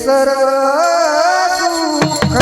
सर्व सुख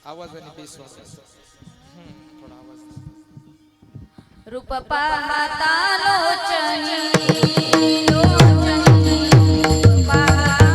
आवाजाने बेस वाजवायचा. थोडा आवाज. रूप पाहता लोचनी लोचनी रूप पाहता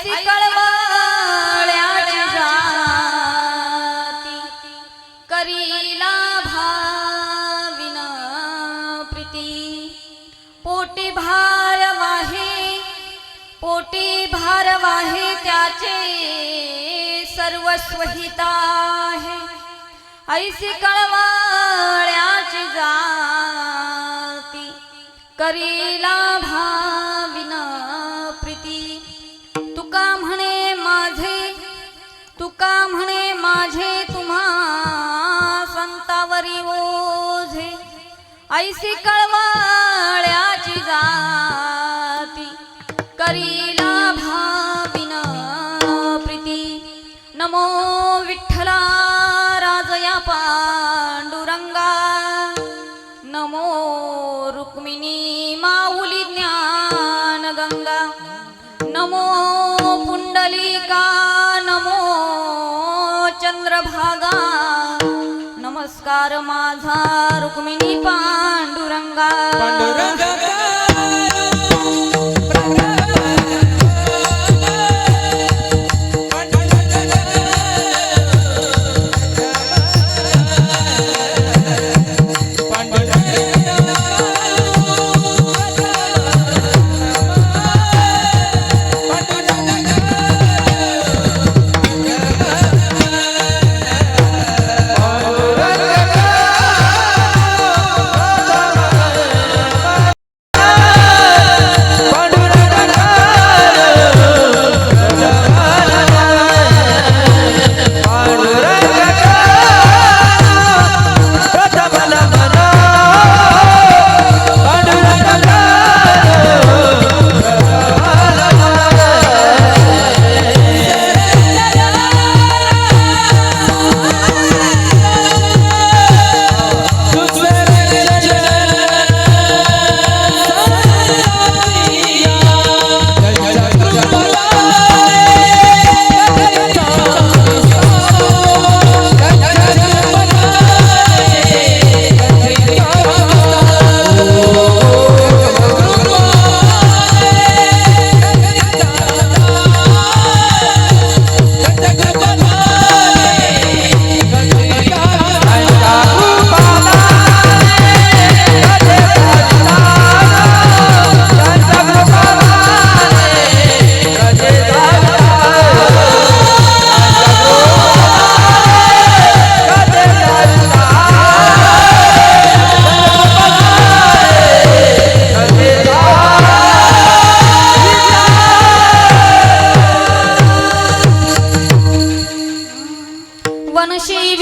ऐसी कळवळ्याची जाती करीला भाविन प्रीती पोटी भार वाहे त्याचे सर्वस्व हित आहे ऐसी कळवळ्याची जाती करीला भाविन प्रीती तुका म्हणे माझे तुम्हा संतावरी ओझे ऐसी कळवळ्याची जाती करीला भाविन प्रीती नमो विठ्ठला राजया पांडुरंगा नमो रुक्मिणी माऊली ज्ञान गंगा नमो पुंडलिका नमो चंद्रभागा नमस्कार माझा रुक्मिणी पांडुरंगा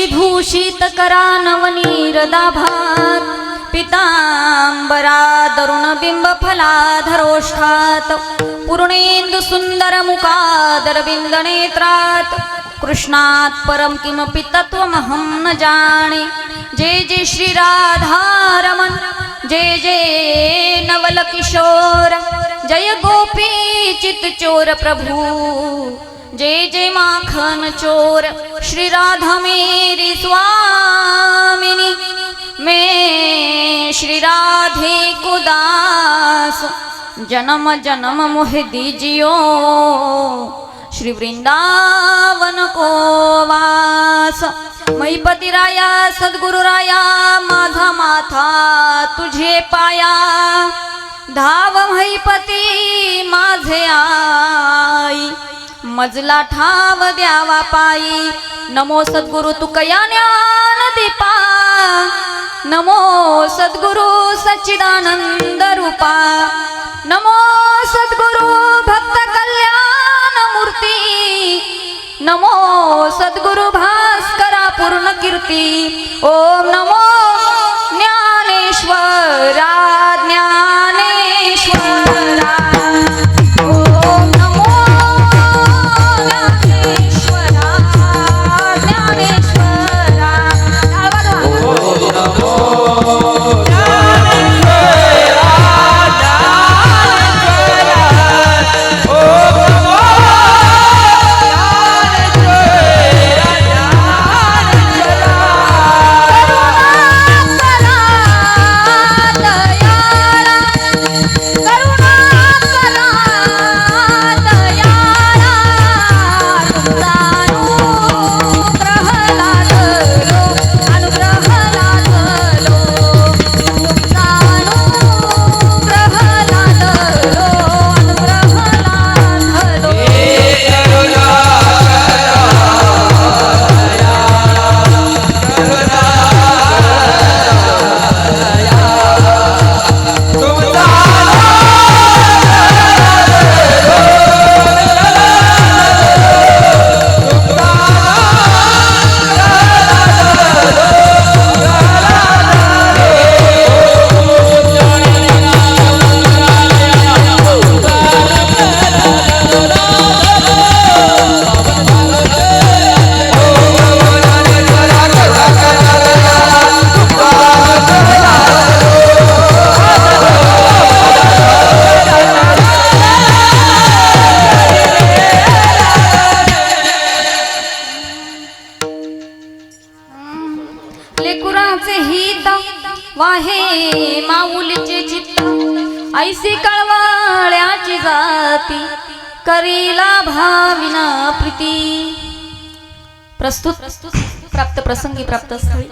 विभूषित करा नवनीरदाभात पितांबरा दरुण बिंब फलाधरोष्ठात पूर्णेन्दु सुंदर मुखादर बिंद नेत्रात कृष्णात परम किमपि तत्वमहं न जाने जय जय श्री राधारमण जय जय नवल किशोर जय गोपी चित चोर प्रभु जय जय माखन चोर श्री राधा मेरी स्वामिनी मैं श्री राधे को दास जन्म जन्म मोहे दीजियो श्री वृंदावन को वास महिपति राया सद्गुरु राया माझा माथा तुझे पाया धाव महिपती माझे आई मजला ठाव द्यावा पायी नमो सद्गुरु तुकया ज्ञान दीपा नमो सद्गुरु सच्चिदानंद रूपा नमो सद्गुरु भक्त कल्याण मूर्ती नमो सद्गुरु भास्करा पूर्ण कीर्ती ओम नमो ज्ञानेश्वरा ज्ञानेश्वरा म्हैसी कळवळ्याची जाती करीला भाविन प्रीती. प्रस्तुत प्राप्त प्रसंगी प्राप्त स्थळी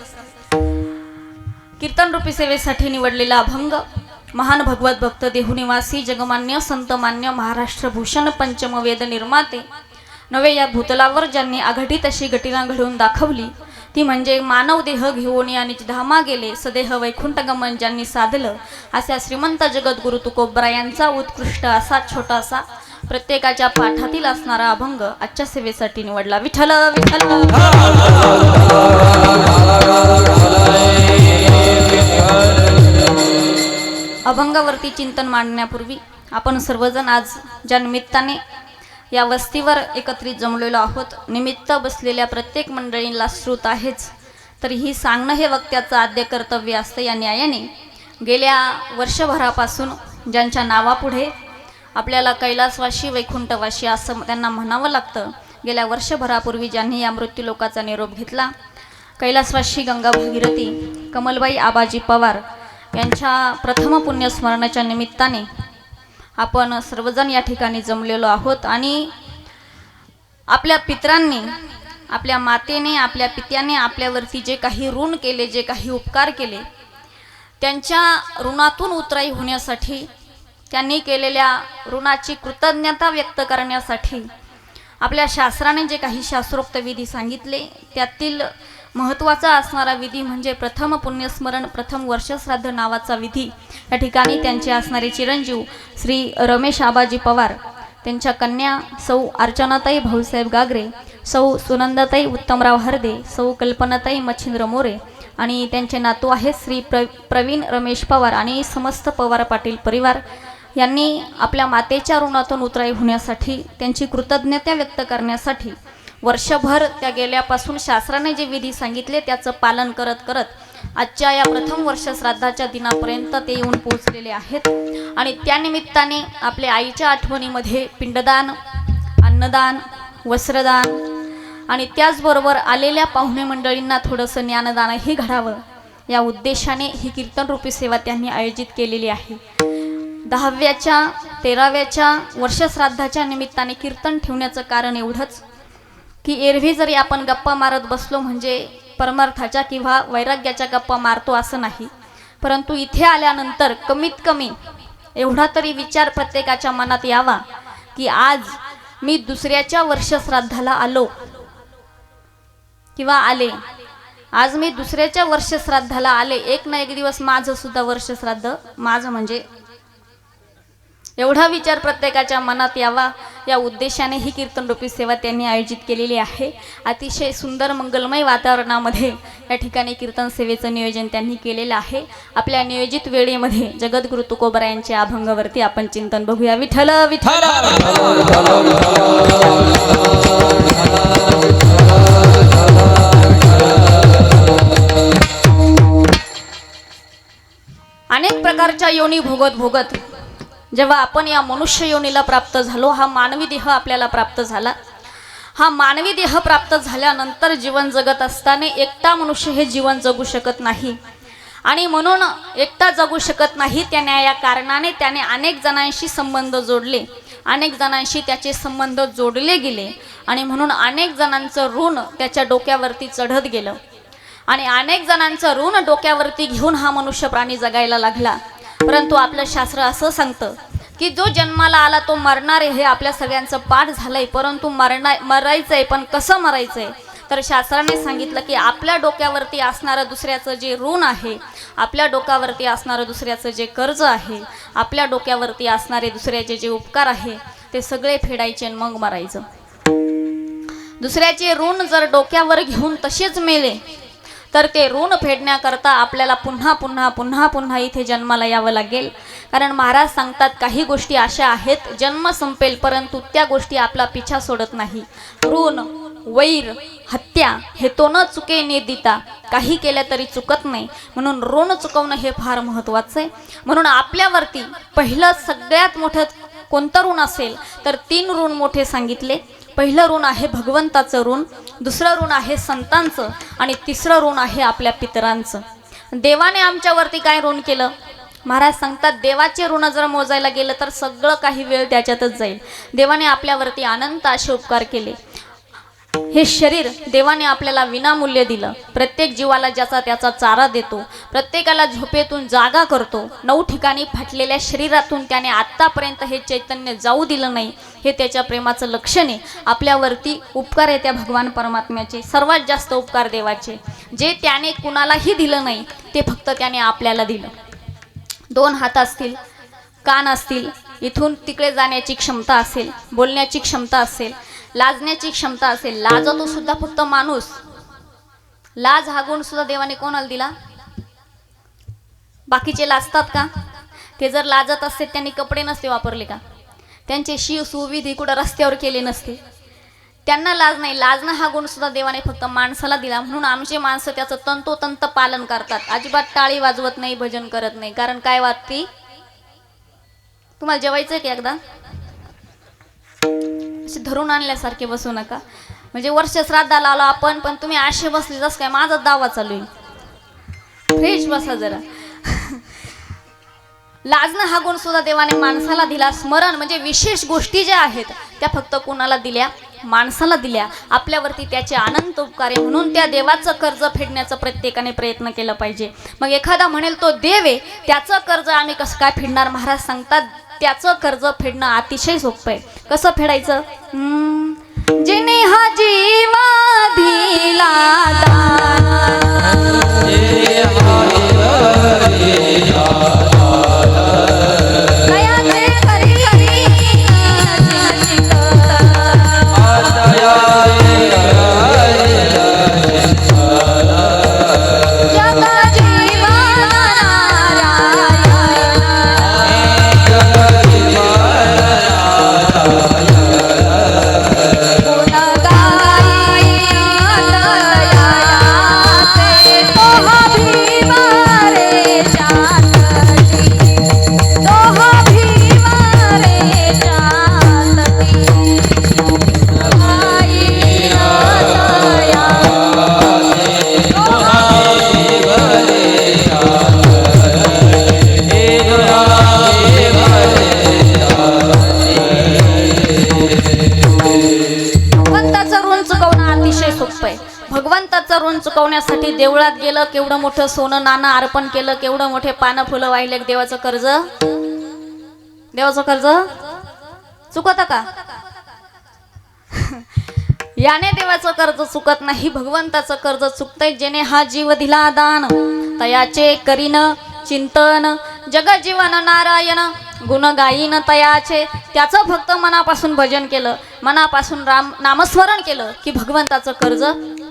कीर्तन रूपी सेवेसाठी निवडलेला अभंग महान भगवत भक्त देहुनिवासी जगमान्य संतमान्य महाराष्ट्र भूषण पंचम वेद निर्माते नवे या भूतलावर ज्यांनी आघाडीत अशी घटना घडवून दाखवली ती म्हणजे मानव देह घेऊन आणि धामा गेले सदेह वैकुंठ गमन ज्यांनी साधलं अशा श्रीमंत जगद्गुरु तुकोबरा यांचा उत्कृष्ट असा छोटासा प्रत्येकाच्या पाठातील असणारा अभंग आजच्या सेवेसाठी निवडला. विठ्ठल विठ्ठल. अभंगावरती चिंतन मांडण्यापूर्वी आपण सर्वजण आज ज्या निमित्ताने या वस्तीवर एकत्रित जमलेलो आहोत निमित्त बसलेल्या प्रत्येक मंडळींना श्रुत आहेच तरीही सांगणं हे वक्त्याचं आद्य कर्तव्य असतं. या न्यायाने गेल्या वर्षभरापासून ज्यांच्या नावापुढे आपल्याला कैलासवासी वैकुंठवासी असं त्यांना म्हणावं लागतं गेल्या वर्षभरापूर्वी ज्यांनी या मृत्यूलोकाचा निरोप घेतला कैलासवासी गंगा भागीरथी कमलबाई आबाजी पवार यांच्या प्रथम पुण्यस्मरणाच्या निमित्ताने आपण सर्वजण या ठिकाणी जमलेलो आहोत आणि आपल्या पितरांनी आपल्या मातेने आपल्या पित्याने आपल्यावरती जे काही ऋण केले जे काही उपकार केले त्यांच्या ऋणातून उतराई होण्यासाठी त्यांनी केलेल्या ऋणाची कृतज्ञता व्यक्त करण्यासाठी आपल्या शास्त्राने जे काही शास्त्रोक्त विधी सांगितले त्यातील महत्त्वाचा असणारा विधी म्हणजे प्रथम पुण्यस्मरण प्रथम वर्षश्राद्ध नावाचा विधी. या ठिकाणी त्यांचे असणारे चिरंजीव श्री रमेश आबाजी पवार त्यांच्या कन्या सौ अर्चनाताई भाऊसाहेब गागरे सौ सुनंदाताई उत्तमराव हरदे सौ कल्पनाताई मच्छिंद्र मोरे आणि त्यांचे नातू आहेत श्री प्रवीण रमेश पवार आणि समस्त पवार पाटील परिवार यांनी आपल्या मातेच्या ऋणातून उतराई होण्यासाठी त्यांची कृतज्ञता व्यक्त करण्यासाठी वर्षभर त्या गेल्यापासून शास्त्राने जे विधी सांगितले त्याचं पालन करत करत आजच्या या प्रथम वर्ष श्राद्धाच्या दिनापर्यंत ते येऊन पोहोचलेले आहेत आणि त्यानिमित्ताने आपल्या आईच्या आठवणीमध्ये पिंडदान अन्नदान वस्त्रदान आणि त्याचबरोबर आलेल्या पाहुणे मंडळींना थोडंसं ज्ञानदानही घडावं या उद्देशाने ही कीर्तनरूपी सेवा त्यांनी आयोजित केलेली आहे. 10व्या 13व्या वर्षश्राद्धाच्या निमित्ताने कीर्तन ठेवण्याचं कारण एवढंच की एरवी जरी आपण गप्पा मारत बसलो म्हणजे परमार्थाच्या किंवा वैराग्याच्या गप्पा मारतो असं नाही परंतु इथे आल्यानंतर कमीत कमी एवढा तरी विचार प्रत्येकाच्या मनात यावा की आज मी दुसऱ्याच्या वर्षश्राद्धाला आलो किंवा आले आज मी दुसऱ्याच्या वर्षश्राद्धाला आले एक ना एक दिवस माझं सुद्धा वर्षश्राद्ध माझं म्हणजे एवढा विचार प्रत्येकाच्या मनात यावा या उद्देशाने ही कीर्तनरूपी सेवा त्यांनी आयोजित केलेली आहे. अतिशय सुंदर मंगलमय वातावरणामध्ये या ठिकाणी कीर्तन सेवेचं नियोजन त्यांनी केलेलं आहे. आपल्या नियोजित वेळेमध्ये जगद्गुरु तुकोबरा यांच्या अभंगावरती आपण चिंतन बघूया. विठ्ठल विठ्ठल. अनेक प्रकारच्या योनी भोगत भोगत जेव्हा आपण या मनुष्य योनीला प्राप्त झालो हा मानवी देह आपल्याला प्राप्त झाला. हा मानवी देह प्राप्त झाल्यानंतर जीवन जगत असताना एकटा मनुष्य हे जीवन जगू शकत नाही आणि म्हणून एकटा जगू शकत नाही त्याने या कारणाने त्याने अनेक जणांशी संबंध जोडले अनेक जणांशी त्याचे संबंध जोडले गेले आणि म्हणून अनेक जणांचं ऋण त्याच्या डोक्यावरती चढत गेलं आणि अनेक जणांचं ऋण डोक्यावरती घेऊन हा मनुष्य प्राणी जगायला लागला. परंतु आपलं शास्त्र असं सांगतं की जो जन्माला आला तो मरणार आहे हे आपल्या सगळ्यांचं पाठ झालंय परंतु मरायचंय पण कसं मरायचंय तर शास्त्राने सांगितलं की आपल्या डोक्यावरती असणारं दुसऱ्याचं जे ऋण आहे आपल्या डोक्यावरती असणारं दुसऱ्याचं जे कर्ज आहे आपल्या डोक्यावरती असणारे दुसऱ्याचे जे उपकार आहे ते सगळे फेडायचे आणि मग मरायचं. दुसऱ्याचे ऋण जर डोक्यावर घेऊन तसेच मेले तर ते ऋण फेडण्याकरता आपल्याला पुन्हा पुन्हा पुन्हा पुन्हा इथे जन्माला यावं लागेल. कारण महाराज सांगतात काही गोष्टी अशा आहेत जन्म संपेल परंतु त्या गोष्टी आपला पिछा सोडत नाही. ऋण वैर हत्या हे तो न चुके निर्दिता काही केल्या तरी चुकत नाही म्हणून ऋण चुकवणं हे फार महत्त्वाचं आहे. म्हणून आपल्यावरती पहिलं सगळ्यात मोठं कोणतं ऋण असेल तर 3 ऋण मोठे सांगितले. पहिलं ऋण आहे भगवंताचं ऋण दुसरं ऋण आहे संतांचं आणि तिसरं ऋण आहे आपल्या पितरांचं. देवाने आमच्यावरती काय ऋण केलं महाराज सांगतात देवाचे ऋण जर मोजायला गेलं तर सगळं काही वेळ त्याच्यातच जाईल. देवाने आपल्यावरती अनंत असे उपकार केले. हे शरीर देवाने आपल्याला विनामूल्य दिलं. प्रत्येक जीवाला ज्याचा त्याचा चारा देतो, प्रत्येकाला झोपेतून जागा करतो. 9 ठिकाणी फाटलेल्या शरीरातून त्याने आत्तापर्यंत हे चैतन्य जाऊ दिलं नाही. हे त्याच्या प्रेमाचं लक्षण आहे. आपल्यावरती उपकार आहे त्या भगवान परमात्म्याचे, सर्वात जास्त उपकार देवाचे. जे त्याने कुणालाही दिलं नाही ते फक्त त्याने आपल्याला दिलं. 2 हात असतील, कान असतील, इथून तिकडे जाण्याची क्षमता असेल, बोलण्याची क्षमता असेल, लाजण्याची क्षमता असेल. लाजतो सुद्धा फक्त माणूस. लाज हा गुण सुद्धा देवाने कोणाला दिला? बाकीचे लाजतात का? ते जर लाजत असते त्यांनी कपडे नसते वापरले का? त्यांचे शिव सुविधी कुठं रस्त्यावर केले नसते? त्यांना लाज नाही. लाजणं हा गुण सुद्धा देवाने फक्त माणसाला दिला. म्हणून आमचे माणसं त्याचं तंतोतंत पालन करतात. अजिबात टाळी वाजवत नाही, भजन करत नाही. कारण काय वाटते? तुम्हाला जेवायचं की एकदा असे धरून आणल्यासारखे बसू नका. म्हणजे वर्ष श्राद्धाला आलो आपण, पण तुम्ही आशे बसले जसं काय माझा दावा चालू आहे. फ्रेश बसा जरा. लाजणं हा गुण सुद्धा देवाने माणसाला दिला. स्मरण म्हणजे विशेष गोष्टी ज्या आहेत त्या फक्त कोणाला दिल्या? माणसाला दिल्या. आपल्यावरती त्याचे अनंत उपकार आहे. म्हणून त्या देवाचं कर्ज फेडण्याचा प्रत्येकाने प्रयत्न केला पाहिजे. मग एखादा म्हणेल तो देव आहे, त्याचं कर्ज आम्ही कसं काय फेडणार? महाराज सांगतात त्याचं कर्ज फेडणं अतिशय सोपं आहे. कसं फेडायचं? जिने हा जीवा दिला भगवंताचं ऋण चुकवण्यासाठी देवळात गेलं, केवढं मोठं सोनं नाणं अर्पण केलं, केवढं मोठे पानं फुलं वाहिले. देवाचं कर्ज, देवाचं कर्ज चुकत का? याने देवाचं कर्ज चुकत नाही, भगवंताचं कर्ज चुकतंय. जेने हा जीव दिला दान तयाचे करीन चिंतन, जगजीवन नारायण गुण गायीन तयाचे. त्याचं फक्त मनापासून भजन केलं, मनापासून नामस्मरण केलं की भगवंताचं कर्ज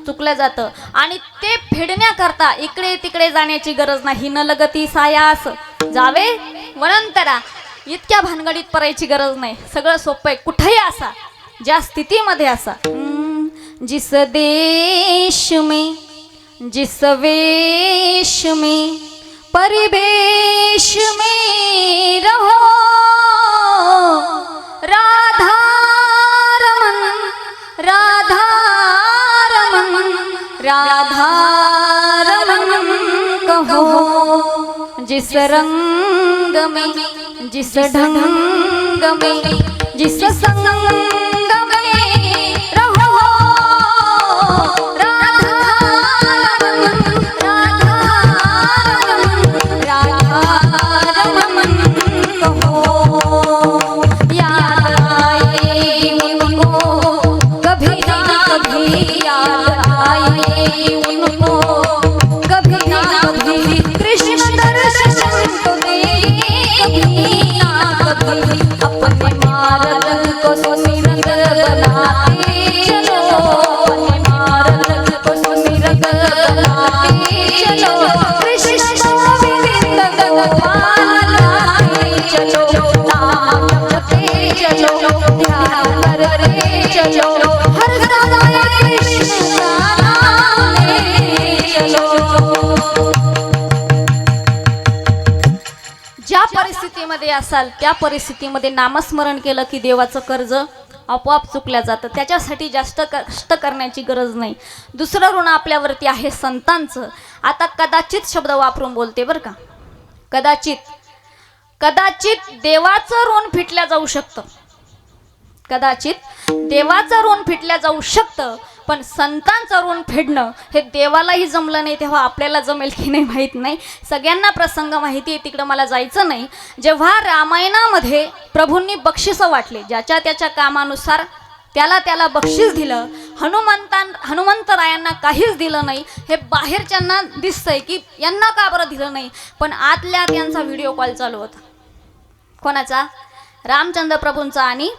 चुकलं जातं. आणि ते फेडण्याकरता इकडे तिकडे जाण्याची गरज नाही. न लगती सायास जावे वनंतरा, इतक्या भानगडीत पडायची गरज नाही. सगळं सोपं आहे. कुठेही असा, ज्या स्थितीमध्ये असा. जिस देश में जिस वेश में परिवेश में रहो, राधा रमन राधा रमन राधा रमन कहो. जिस रंग में जिस ढंग में जिस संग में रहो, राधा रमन राधा रमन राधा रमन कहो. याद आए उनको कभी ना कभी, याद आए उनको कभी ना कभी. कृष्ण दर्शन को दे कभी ना कभी. अपने मार्ग को सुमिरत बनाते चलो, अपने मार्ग को सुमिरत बनाते चलो. कृष्ण गोविंद गोपाल गाते चलो, नाम जपते चलो, ध्यान करते चलो, हर समय कृष्ण का नाम लेते चलो. ज्या परिस्थितीमध्ये असाल त्या परिस्थितीमध्ये नामस्मरण केलं की देवाचं कर्ज आपोआप चुकल्या जातं. त्याच्यासाठी जास्त कष्ट करण्याची गरज नाही. दुसरं ऋण आपल्यावरती आहे संतांचं. आता कदाचित शब्द वापरून बोलते बरं का. कदाचित कदाचित देवाचं ऋण फिटल्या जाऊ शकतं, कदाचित देवाचं ऋण फिटल्या जाऊ शकतं, पण संतांचं ऋण फेडणं हे देवालाही जमलं नाही तेव्हा आपल्याला जमेल की नाही माहीत नाही. सगळ्यांना प्रसंग माहिती आहे, तिकडं मला जायचं नाही. जेव्हा रामायणामध्ये प्रभूंनी बक्षिसं वाटले, ज्याच्या त्याच्या कामानुसार त्याला त्याला बक्षीस दिलं, हनुमंतरायांना काहीच दिलं नाही. हे बाहेरच्यांना दिसतंय की यांना का बरं दिलं नाही, पण आतल्या त्यांचा व्हिडिओ कॉल चालू होता. कोणाचा? रामचंद्र प्रभूंचा आणि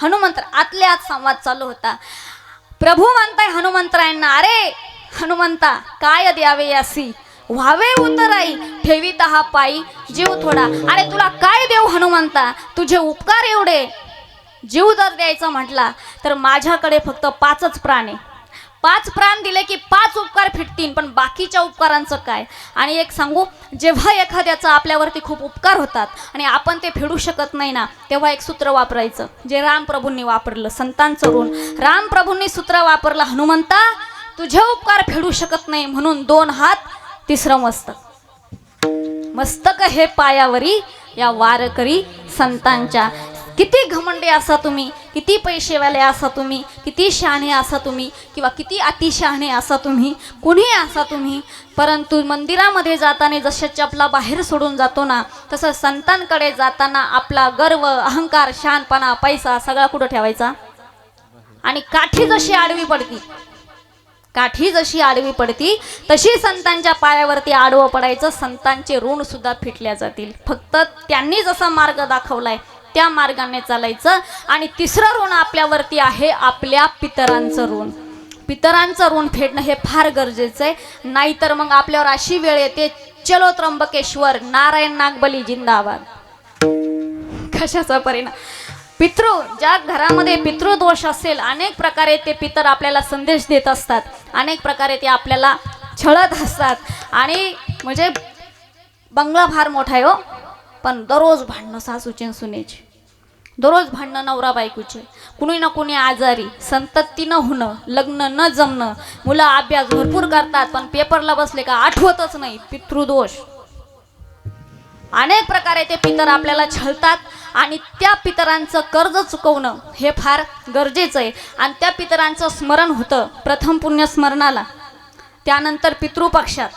हनुमंत आतल्या आत संवाद चालू होता. प्रभू म्हणताय हनुमंतरायांना, अरे हनुमंता काय द्यावे यासी, व्हावे उतराई ठेवीत हा पायी जीव थोडा. अरे तुला काय देऊ हनुमंता, तुझे उपकार एवढे. जीव जर द्यायचा म्हटला तर माझ्याकडे फक्त 5च प्राण आहे. 5 प्राण दिले की 5 उपकार फिटतील, पण बाकीच्या उपकारांचं काय? आणि एक सांगू, जेव्हा एखाद्याचा आपल्यावरती खूप उपकार होतात आणि आपण ते फेडू शकत नाही ना, तेव्हा एक सूत्र वापरायचं जे रामप्रभूंनी वापरलं, संतांचं ऋण. रामप्रभूंनी सूत्र वापरलं, हनुमंता तुझे उपकार फेडू शकत नाही म्हणून 2 हात 3रं मस्तक. मस्तक हे पायावरी या वारकरी संतांच्या. किती घमंडी असा तुम्ही, किती पैसेवाले असा तुम्ही, किती शहाणे असा तुम्ही, किंवा किती अतिशहाणे असा तुम्ही, कुणी असा तुम्ही, परंतु मंदिरामध्ये जाताना जशा चपला बाहेर सोडून जातो ना, तसं संतांकडे जाताना आपला गर्व, अहंकार, शहाणपणा, पैसा सगळा कुठं ठेवायचा. आणि काठी जशी आडवी पडती, काठी जशी आडवी पडती तशी संतांच्या पायावरती आडवं पडायचं. संतांचे ऋण सुद्धा फिटल्या जातील. फक्त त्यांनी जसा मार्ग दाखवलाय त्या मार्गाने चालायचं. आणि 3रं ऋण आपल्यावरती आहे, आपल्या पितरांचं ऋण. पितरांचं ऋण फेडणं हे फार गरजेचं आहे, नाहीतर मग आपल्यावर अशी वेळ येते, चलो त्र्यंबकेश्वर, नारायण नागबली जिंदाबाद. कशाचा परिणाम? पितृ, ज्या घरामध्ये पितृदोष असेल, अनेक प्रकारे ते पितर आपल्याला संदेश देत असतात, अनेक प्रकारे ते आपल्याला छळत असतात. आणि म्हणजे बंगला फार मोठा आहे हो, पण दररोज भांडणं सासूचे आणि सुनेचे, दररोज भांडणं नवरा बायकोचे, कुणी ना कुणी आजारी, संतती न होणं, लग्न न जमणं, मुलं अभ्यास भरपूर करतात पण पेपरला बसले का आठवतच नाही, पितृदोष. अनेक प्रकारे ते पितर आपल्याला छळतात आणि त्या पितरांचं कर्ज चुकवणं हे फार गरजेचं आहे. आणि त्या पितरांचं स्मरण होतं प्रथम पुण्यस्मरणाला, त्यानंतर पितृपक्षात.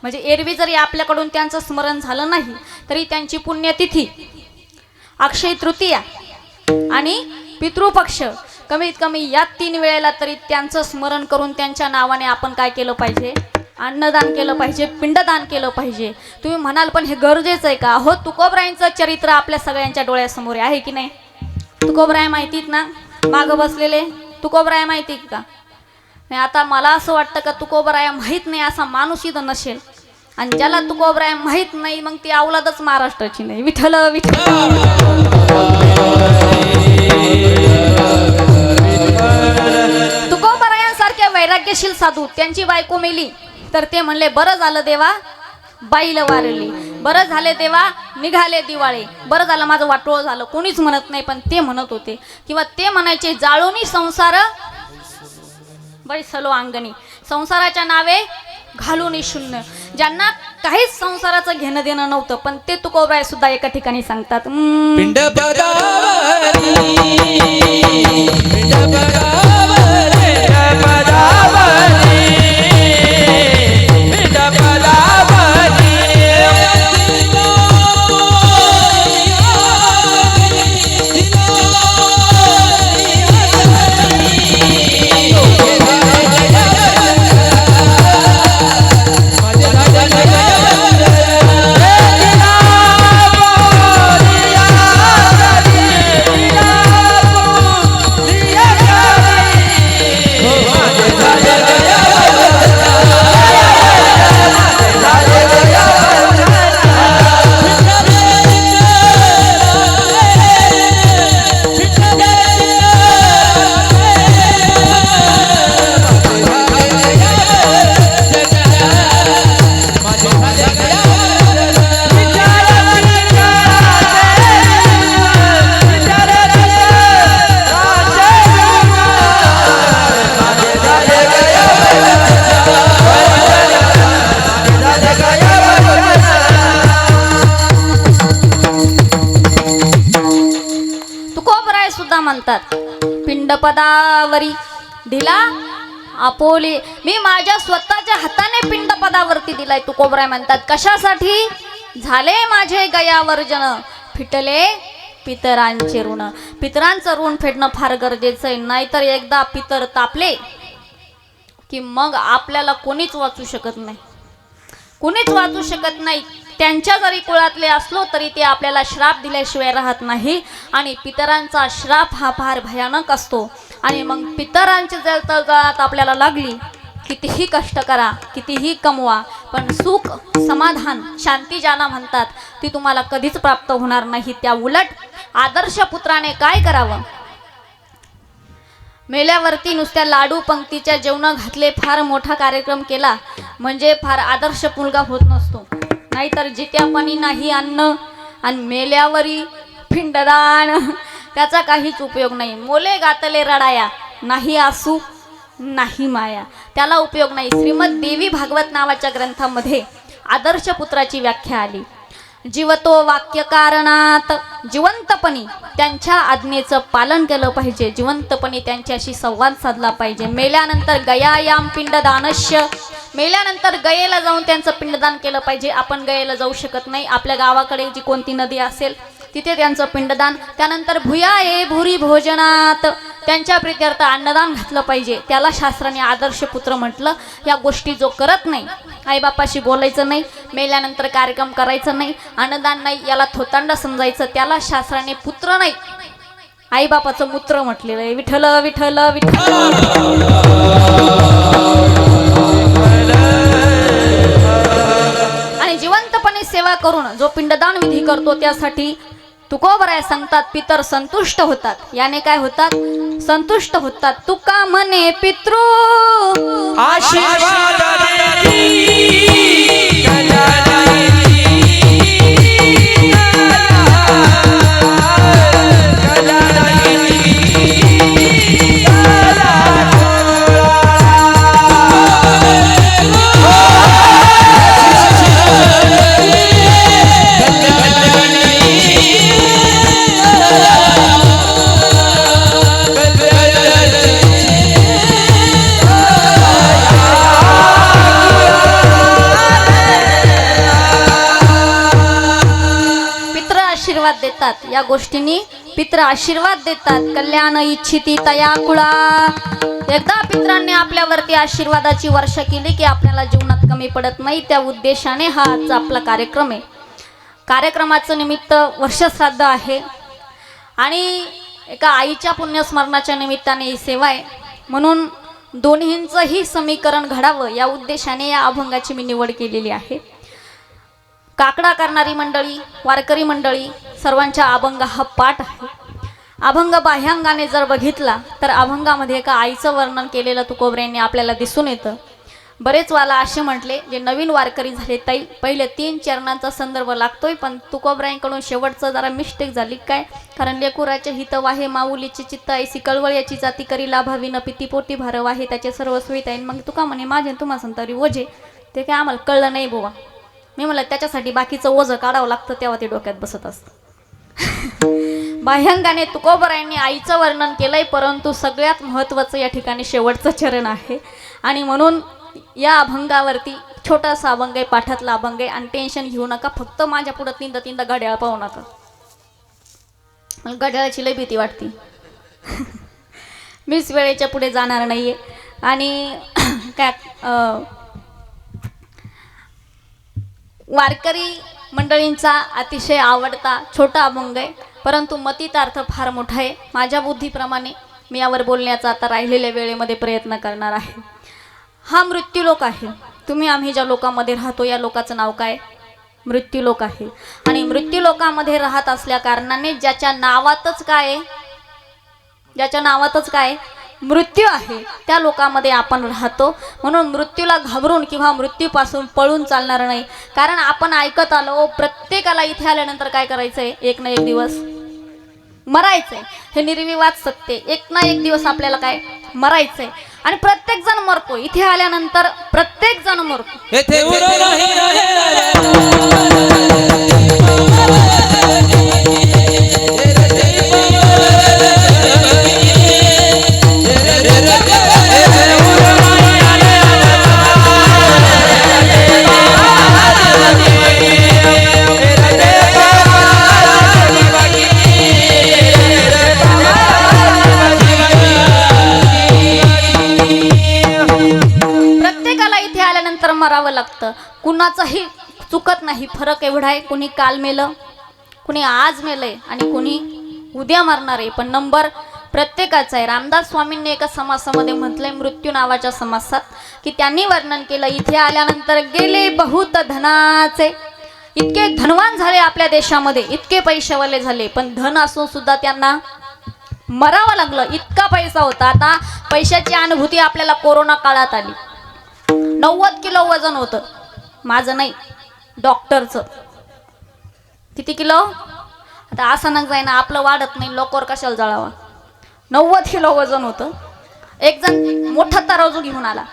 म्हणजे एरवी जरी आपल्याकडून त्यांचं स्मरण झालं नाही तरी त्यांची पुण्यतिथी, अक्षय तृतीया आणि पितृपक्ष, कमीत कमी या 3 वेळेला तरी त्यांचं स्मरण करून त्यांच्या नावाने आपण काय केलं पाहिजे? अन्नदान केलं पाहिजे, पिंडदान केलं पाहिजे. तुम्ही म्हणाल पण हे गरजेचं आहे का? हो, तुकोबरायांचं चरित्र आपल्या सगळ्यांच्या डोळ्यासमोर आहे की नाही? तुकोबराय माहितीत ना, मागं बसलेले तुकोबराय माहिती का? नाही, आता मला असं वाटतं का तुकोबराय माहीत नाही असा माणूस इथं नसेल. आणि ज्याला तुकोबराय माहीत नाही मग ती अवलादच महाराष्ट्राची नाही. विठ्ठल विठ्ठल. तुकोबरायांसारख्या वैराग्यशील साधू, त्यांची बायको मेली तर ते म्हणले, बरं झालं देवा बाईला वारली, बरं झाले देवा निघाले दिवाळे, बरं झालं माझं वाटोळ झालं. कोणीच म्हणत नाही पण ते म्हणत होते. किंवा ते म्हणायचे, जाळोनी संसार बैसलो अंगणी, संसाराच्या नावे घालून शून्य. ज्यांना काहीच संसाराचं घेणं देणं नव्हतं पण ते तुकोबराय सुद्धा एका ठिकाणी सांगतात, पिंड तुकोबराय सुद्धा म्हणतात पिंडपदावरी ढिला आपोले, मी माझ्या स्वतःच्या हाताने पिंडपदावरती दिलाय. तुकोबराय म्हणतात कशासाठी? झाले माझे गयावर्जन, फिटले पितरांचे ऋण. पितरांचं ऋण फेडणं फार गरजेचं आहे, नाहीतर एकदा पितर तापले की मग आपल्याला कोणीच वाचू शकत नाही, कोणीच वाचू शकत नाही. त्यांच्या जरी कुळातले असलो तरी ते आपल्याला श्राप दिल्याशिवाय राहत नाही. आणि पितरांचा श्राप हा फार भयानक असतो. आणि मग पितरांची जर तळतळात आपल्याला लागली, कितीही कष्ट करा, कितीही कमवा, पण सुख समाधान शांती ज्याला म्हणतात ती तुम्हाला कधीच प्राप्त होणार नाही. त्या उलट आदर्श पुत्राने काय करावं? मेल्यावरती नुसत्या लाडू पंक्तीच्या जेवण घातले, फार मोठा कार्यक्रम केला म्हणजे फार आदर्श मुलगा होत नसतो. नाहीतर जित्यापणी नाही अन्न आणि मेल्यावरी पिंडदान, त्याचा काहीच उपयोग नाही. मोले गातले रडाया, नाही आसू नाही माया, त्याला उपयोग नाही. श्रीमद देवी भागवत नावाच्या ग्रंथामध्ये आदर्श पुत्राची व्याख्या आली. जीवतो वाक्य कारणात, जिवंतपणी त्यांच्या आज्ञेचं पालन केलं पाहिजे, जिवंतपणी त्यांच्याशी संवाद साधला पाहिजे. मेल्यानंतर गयायाम पिंडदानस्य, मेल्यानंतर गयेला जाऊन त्यांचं पिंडदान केलं पाहिजे. आपण गयेला जाऊ शकत नाही, आपल्या गावाकडे जी कोणती नदी असेल तिथे त्यांचं पिंडदान. त्यानंतर भूया ये भुरी भोजनात, त्यांच्या प्रीत्यर्थ अन्नदान घातलं पाहिजे. त्याला शास्त्राने आदर्श पुत्र म्हटलं. या गोष्टी जो करत नाही, आईबापाशी बोलायचं नाही, मेल्यानंतर कार्यक्रम करायचं नाही, अन्नदान नाही, याला थोतांडा समजायचं, त्याला शास्त्राने पुत्र नाही आईबापाचं मूत्र म्हटलेलं आहे. विठ्ठल विठ्ठल विठ्ठल. आणि जिवंतपणे सेवा करून जो पिंडदान विधी करतो त्यासाठी तुकोबराय सांगतात पितर संतुष्ट होतात. याने काय होतात? संतुष्ट होतात. तुका म्हणे पितृ आशीर्वाद देतात. या गोष्टींनी पित्र आशीर्वाद देतात. कल्याण इच्छिती तया कुळा, एकदा पित्रांनी आपल्यावरती आशीर्वादाची वर्षा केली की आपल्याला जीवनात कमी पडत नाही. त्या उद्देशाने हा आजचा आपला कार्यक्रम आहे. कार्यक्रमाचं निमित्त वर्षश्राद्ध आहे आणि एका आईच्या पुण्यस्मरणाच्या निमित्ताने ही सेवा आहे. म्हणून दोन्हींचंही समीकरण घडावं या उद्देशाने या अभंगाची मी निवड केलेली आहे. काकडा करणारी मंडळी, वारकरी मंडळी सर्वांच्या अभंग हा पाठ आहे. अभंग बाह्यांगाने जर बघितला तर अभंगामध्ये एका आईचं वर्णन केलेलं तुकोबऱ्यांनी आपल्याला दिसून येतं. बरेच वाला असे म्हटले जे नवीन वारकरी झाले ताई पहिले 3 चरणांचा संदर्भ लागतोय, पण तुकोबऱ्यांकडून शेवटचं जरा मिस्टेक झाली काय, कारण लेकुराचे हित वाहे माऊलीची चित्त ऐसी कळवळ याची जाती करी लाभावी न पिती पोटी भारव आहे त्याचे सर्व सुविधा आहे. मग तुका म्हणे माझे तुम्हा संतारी ओझे, ते काय आम्हाला कळलं नाही बुवा. मी म्हणलं त्याच्यासाठी बाकीचं ओझं काढावं लागतं, तेव्हा ते डोक्यात बसत असतं. बाह्यांगाने तुकोबरायांनी आईचं वर्णन केलंय, परंतु सगळ्यात महत्त्वाचं या ठिकाणी शेवटचं चरण आहे. आणि म्हणून या अभंगावरती छोटासा अभंग आहे, पाठातला अभंग आहे. आणि टेन्शन घेऊ नका, फक्त माझ्या पुढं तीनदा घड्याळ पाहू नका, मला घड्याळाची लय भीती वाटते. मीच वेळेच्या पुढे जाणार नाहीये. आणि काय वारकरी मंडळींचा अतिशय आवडता छोटा अभंग आहे, परंतु मतितार्थ फार मोठा आहे. माझ्या बुद्धीप्रमाणे मी यावर बोलण्याचा आता राहिलेल्या वेळेमध्ये प्रयत्न करणार आहे. हा मृत्यूलोक आहे. तुम्ही आम्ही ज्या लोकांमध्ये राहतो या लोकाचं नाव काय? मृत्यूलोक आहे. आणि मृत्यूलोकामध्ये राहत असल्या कारणाने ज्याच्या नावातच काय, ज्याच्या नावातच काय मृत्यू आहे, त्या लोकांमध्ये आपण राहतो. म्हणून मृत्यूला घाबरून किंवा मृत्यूपासून पळून चालणार नाही. कारण आपण ऐकत आलो प्रत्येकाला इथे आल्यानंतर काय करायचंय, एक ना एक दिवस मरायचंय. हे निर्विवाद सत्य, एक ना एक दिवस आपल्याला काय मरायचंय. आणि प्रत्येक जण मरतो, इथे आल्यानंतर प्रत्येक जण मरतो. हे लागतं. कुणाचंही चुकत नाही. फरक एवढा आहे, कुणी काल मेलं, कुणी आज मेलंय आणि कुणी उद्या मरणार आहे, पण नंबर प्रत्येकाचा आहे. रामदास स्वामींनी एका समासामध्ये म्हटलंय, मृत्यू नावाच्या समासात, की त्यांनी वर्णन केलं, इथे आल्यानंतर गेले बहुत धनाचे. इतके धनवान झाले आपल्या देशामध्ये, इतके पैशावाले झाले, पण धन असून सुद्धा त्यांना मरावं लागलं. इतका पैसा होता. आता पैशाची अनुभूती आपल्याला कोरोना काळात आली. 90 किलो वजन होतं. माझं नाही, डॉक्टरचं. किती किलो? आता असं नक जाय ना, आपलं वाढत नाही, लोकांवर कशाला जळावा. 90 किलो वजन होतं. एक जण मोठा तराजू घेऊन आला.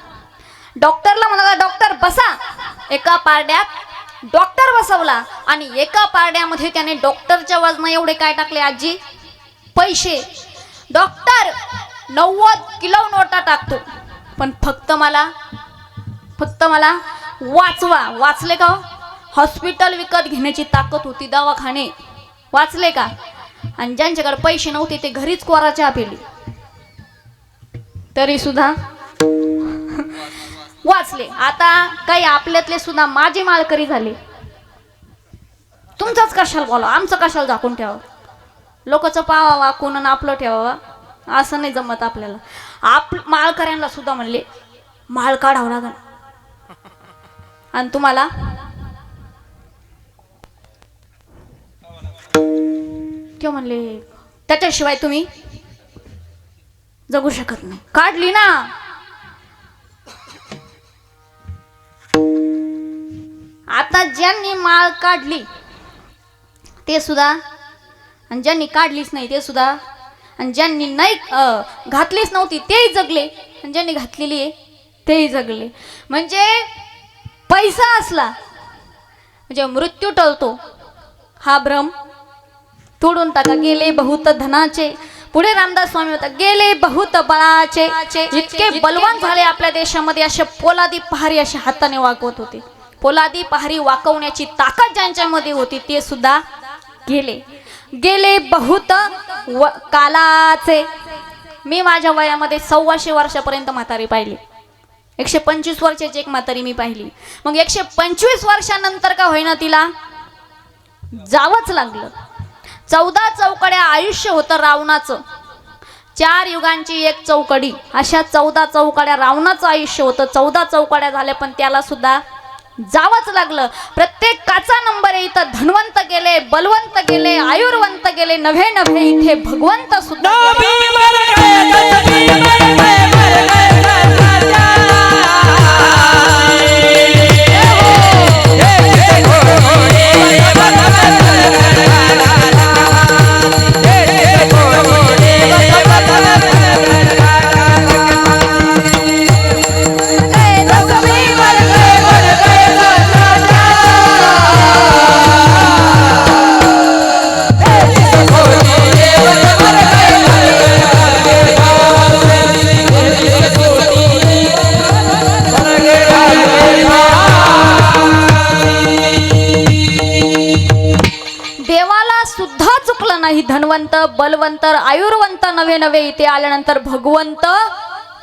डॉक्टरला म्हणाला, डॉक्टर बसा. एका पारड्यात डॉक्टर बसवला आणि एका पारड्यामध्ये त्याने डॉक्टरच्या वजना एवढे काय टाकले आजी? पैसे. डॉक्टर 90 किलो नोटा टाकतो, पण फक्त मला वाचवा. वाचले का? हॉस्पिटल विकत घेण्याची ताकद होती, दवाखाने वाचले का? आणि ज्यांच्याकडे पैसे नव्हते ते घरीच कोरा चहा पिली, तरी सुद्धा वाचले. आता काही आपल्यातले सुद्धा माझे माळकरी झाले. तुमचंच कशाला बोला, आमचं कशाला झाकून ठेवा. लोकांचं पावा वाकून आणि आपलं ठेवावा, असं नाही जमत आपल्याला. माळकऱ्यांना सुद्धा म्हणले माळ काढावं लागल. आणि तुम्हाला किंवा म्हणले त्याच्याशिवाय तुम्ही जगू शकत नाही. काढली ना. आता ज्यांनी माळ काढली ते सुद्धा, आणि ज्यांनी काढलीच नाही ते सुद्धा, आणि ज्यांनी नाही घातलीच नव्हती तेही जगले, आणि ज्यांनी घातलेली आहे तेही जगले. म्हणजे पैसा असला म्हणजे मृत्यू टळतो, हा भ्रम तोडून टाका. गेले बहुत धनाचे. पुढे रामदास स्वामी होता, गेले बहुत बळाचे. इतके बलवान झाले आपल्या देशामध्ये, असे पोलादी पहारी असे हाताने वाकवत होते. पोलादी पहारी वाकवण्याची ताकद ज्यांच्यामध्ये होती ते सुद्धा गेले. गेले बहुत कालाचे. मी माझ्या वयामध्ये 125 वर्षापर्यंत म्हातारी पाहिली. 125 वर्षाची एक म्हातारी मी पाहिली. मग 125 वर्षानंतर का होईना तिला जावंच लागलं. 14 चौकड्या आयुष्य होतं रावणाचं. 4 युगांची एक चौकडी, अशा 14 चौकड्या रावणाचं आयुष्य होतं. 14 चौकड्या झाल्या, पण त्याला सुद्धा जावंच लागलं. प्रत्येकाचा नंबर आहे. इथं धनवंत गेले, बलवंत गेले, आयुर्वंत गेले, नव्हे नव्हे इथे भगवंत सुद्धा नाही. धनवंत, बलवंत, आयुर्वंत नवे नवे इथे आल्यानंतर भगवंत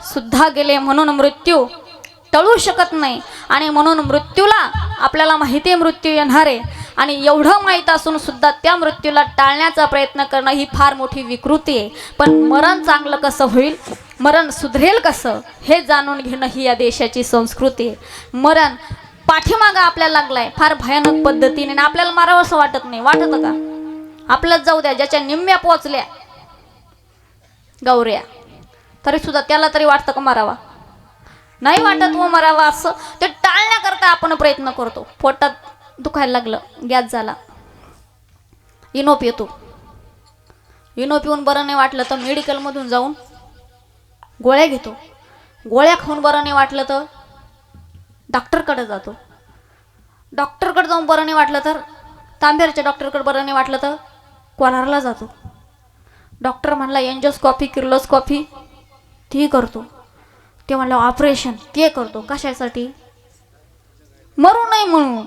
सुद्धा गेले. म्हणून मृत्यू टळू शकत नाही. आणि म्हणून मृत्यूला आपल्याला माहिती आहे मृत्यू येणार आहे, आणि एवढं माहीत असून सुद्धा त्या मृत्यूला टाळण्याचा प्रयत्न करणं ही फार मोठी विकृती आहे. पण मरण चांगलं कसं होईल, मरण सुधरेल कसं, हे जाणून घेणं ही या देशाची संस्कृती आहे. मरण पाठीमागं आपल्याला लागलाय फार भयानक पद्धतीने, आणि आपल्याला मारावं असं वाटत नाही. वाटतं का? आपलंच जाऊ द्या, ज्याच्या निम्म्या पोचल्या गौऱ्या, तरी सुद्धा त्याला तरी वाटतं का मारावा? नाही वाटत व मरावा. असं ते टाळण्याकरता आपण प्रयत्न करतो. पोटात दुखायला लागलं, गॅस झाला, इनो पितो. इनो पिऊन बरं नाही वाटलं तर मेडिकलमधून जाऊन गोळ्या घेतो. गोळ्या खाऊन बरं नाही वाटलं तर डॉक्टरकडे जातो. डॉक्टरकडे जाऊन बरं नाही वाटलं तर तांबेरच्या डॉक्टरकडे बरं नाही वाटलं तर कोलारला जातो. डॉक्टर म्हणला एन्जिओस्कॉपी, किर्लोस्कॉपी, ती करतो. ते म्हणलं ऑपरेशन, ते करतो. कशासाठी? मरू नये म्हणून.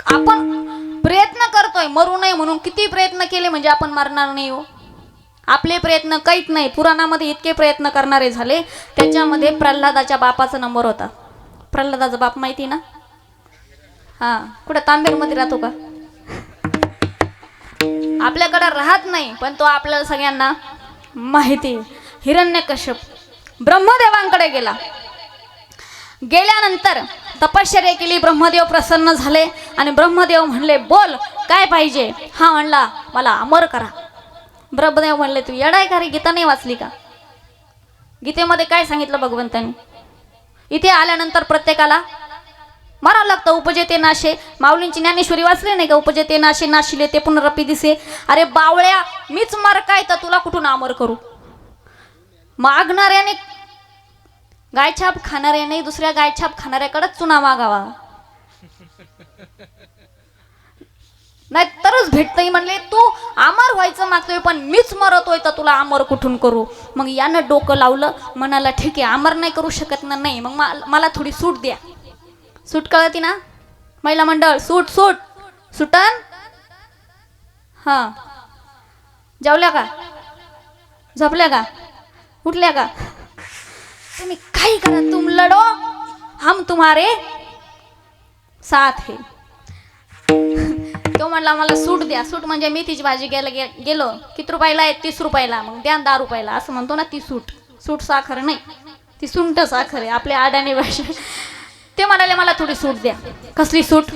आपण प्रयत्न करतोय मरू नये म्हणून. किती प्रयत्न केले म्हणजे आपण मरणार नाही हो. आपले प्रयत्न काहीच नाही. पुराणामध्ये इतके प्रयत्न करणारे झाले, त्याच्यामध्ये प्रल्हादाच्या बापाचा नंबर होता. प्रल्हादाचा बाप माहिती ना? हा कुठं तांबेरमध्ये राहतो का? आपल्याकडे राहत नाही, पण तो आपल्याला सगळ्यांना माहिती. हिरण्यकश्यप ब्रह्मदेवांकडे गेला. गेल्यानंतर तपश्चर्या केली. ब्रह्मदेव प्रसन्न झाले आणि ब्रह्मदेव म्हणले, बोल काय पाहिजे? हा म्हणला, मला अमर करा. ब्रह्मदेव म्हणले, तू येडाय का रे? गीता नाही वाचली का? गीतेमध्ये काय सांगितलं भगवंतांनी? इथे आल्यानंतर प्रत्येकाला मारावं लागतं. उपजेते नाशे. माऊलींची ज्ञानेश्वरी वाचली नाही का? उपजेते नाशे नाशिले ते पुनरपी दिसे. अरे बावळ्या, मीच मार काय तर तुला कुठून अमर करू? मागणाऱ्याने गायछाप खाणाऱ्याने दुसऱ्या गायछाप खाणाऱ्याकडेच चुना मागावा, नाही तरच भेटतंय. म्हणले तू अमर व्हायचं मागतोय, पण मीच मरतोय तर तुला अमर कुठून करू? मग यानं डोकं लावलं. म्हणाला ठीक आहे, अमर नाही करू शकत ना, नाही मग मला थोडी सूट द्या. सूट कळती ना? महिला मंडळ सूट सूट सुटन. हा, जेवल्या का? झोपल्या का? उठल्या का? तुम्ही काही करा, तुम लढो, हम तुम्हारे साथ है. तो म्हणला मला सूट द्या. सूट म्हणजे मेथीची भाजी घ्यायला गेलो. किती रुपयाला आहे? 30 रुपयाला. मग द्या 10 रुपयाला असं म्हणतो ना. ती सूट. सूट साखर नाही, ती सुंठ साखर आहे आपल्या अडाणी भाषा. ते म्हणाले मला थोडी सूट द्या. कसली सूट?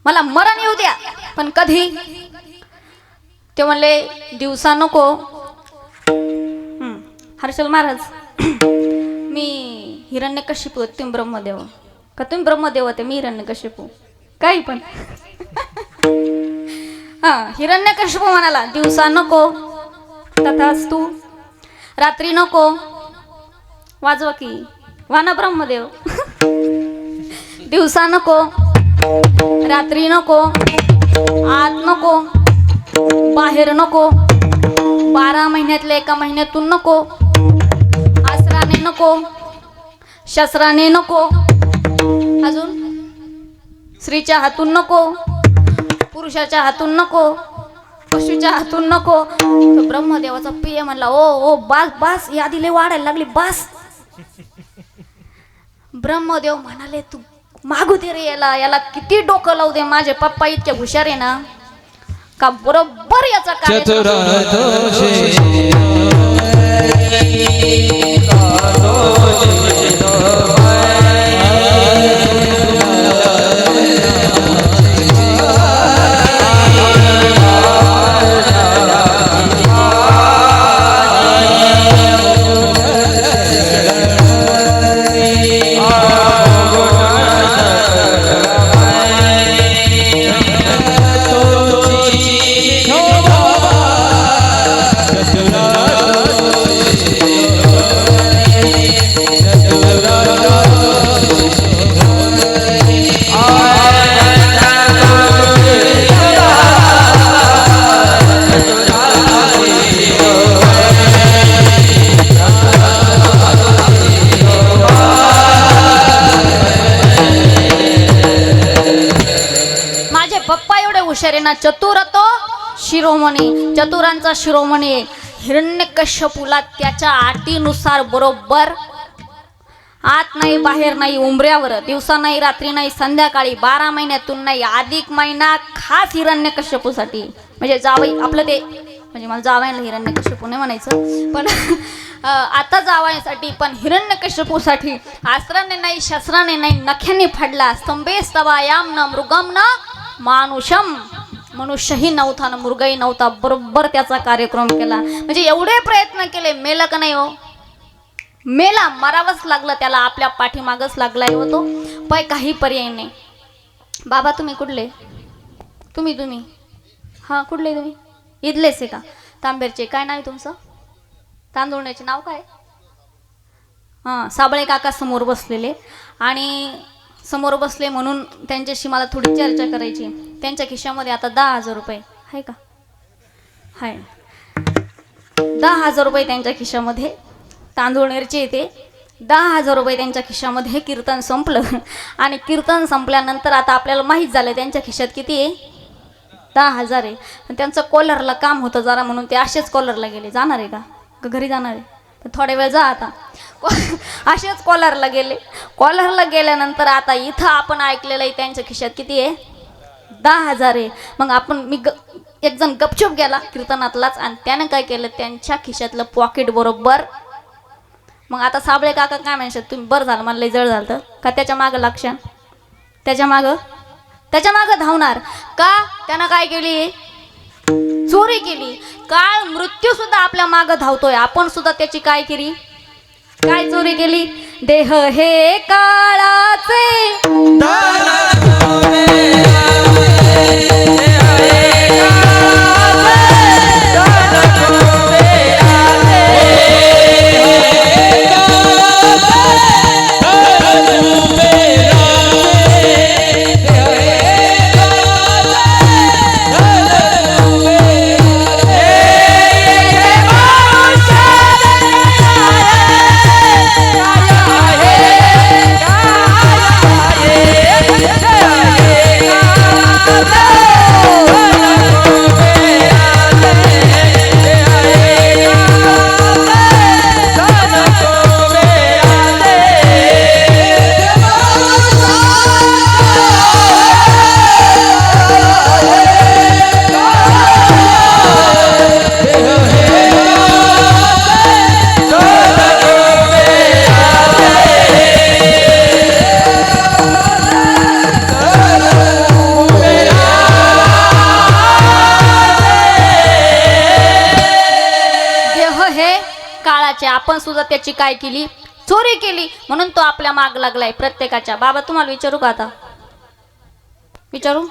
मला मरण येऊ द्या, पण कधी? ते म्हणले दिवसा नको. हर्षल महाराज, मी हिरण्यकशिपू, तुम्ही ब्रह्मदेव का? तुम्ही ब्रह्मदेव होते, मी हिरण्यकशिपू, काही पण. हा, हिरण्यकशिपू म्हणाला दिवसा नको, तथास्तु. रात्री नको. वाजवा की वाना ब्रह्मदेव. दिवसा नको, रात्री नको, आत नको, बाहेर नको, 12 महिन्यातल्या एका महिन्यातून नको, आसराने नको, शस्त्राने नको, अजून स्त्रीच्या हातून नको, पुरुषाच्या हातून नको, पशुच्या हातून नको. तो ब्रह्मदेवाचा प्रिय म्हणला, ओ ओ बास बास, यादी लय वाढायला लागली, बास. ब्रह्मदेव म्हणाले तू मागू दे रे याला, याला किती डोकं लावू दे. माझे पप्पा इतके हुशार आहे ना का बरोबर याचा चतुर तो शिरोमणी, चतुरांचा शिरोमणी. हिरण्यकश्यपूला त्याच्या अटीनुसार बरोबर आत नाही, बाहेर नाही, उंबऱ्यावर, दिवसा नाही, रात्री नाही, संध्याकाळी, 12 महिन्यातून नाही, अधिक महिना खास हिरण्यकश्यपूसाठी. म्हणजे जावई आपलं ते, म्हणजे मला जावयाला हिरण्यकश्यपू नाही म्हणायचं, पण आता जावयासाठी, पण हिरण्यकश्यपूसाठी अस्त्राने नाही, शस्त्राने नाही, नख्याने फाडला. स्तंभे स्तवायाम न मृगम न मानुषम. मनुष्यही नव्हता ना मृगही नव्हता, बरोबर त्याचा कार्यक्रम केला. म्हणजे एवढे प्रयत्न केले, मेला का नाही हो? मेला, मरावंच लागलं त्याला, आपल्या पाठीमागच लागलाय होतो. पण काही पर्याय नाही. बाबा तुम्ही कुठले? तुम्ही हां कुठले तुम्ही? इथलेच आहे का? तांबेरचे. काय नाव आहे तुमचं? तांदुळण्याचे नाव काय? हां, साबळे काका समोर बसलेले, आणि समोर बसले म्हणून त्यांच्याशी मला थोडी चर्चा करायची. त्यांच्या खिशामध्ये आता 10,000 रुपये आहे का? आहे 10,000 रुपये त्यांच्या खिशामध्ये. तांदूळनेरचे येते 10,000 रुपये त्यांच्या खिशामध्ये. कीर्तन संपलं, आणि कीर्तन संपल्यानंतर आता आपल्याला माहीत झालं त्यांच्या खिशात किती आहे, 10,000 आहे. पण त्यांचं कॉलरला काम होतं जरा, म्हणून ते असेच कॉलरला गेले. जाणार आहे का घरी जाणार आहे? तर थोड्या वेळ जा. आता असेच कॉलरला गेले. कॉलरला गेल्यानंतर आता इथं आपण ऐकलेलं आहे त्यांच्या खिशात किती आहे, 10,000 आहे. मग एक जण गपचूप गेला कीर्तनातलाच आणि त्यानं काय केलं, त्यांच्या खिशातलं पॉकेट बरोबर. मग आता साबळे काका काय म्हणतात, तुम्ही बरं झालं मला लय जळ झालं का, त्याच्या मागं लक्ष, त्याच्या मागं धावणार का. त्यानं काय केली, चोरी केली. काळ मृत्यू सुद्धा आपल्या मागं धावतोय, आपण सुद्धा त्याची काय केली, काय चोरी केली. देह हे काळाचे आपण सुद्धा त्याची काय केली, चोरी केली. म्हणून तो आपल्या माग लागलाय प्रत्येकाच्या. बाबा तुम्हाला विचारू का, आता विचारू,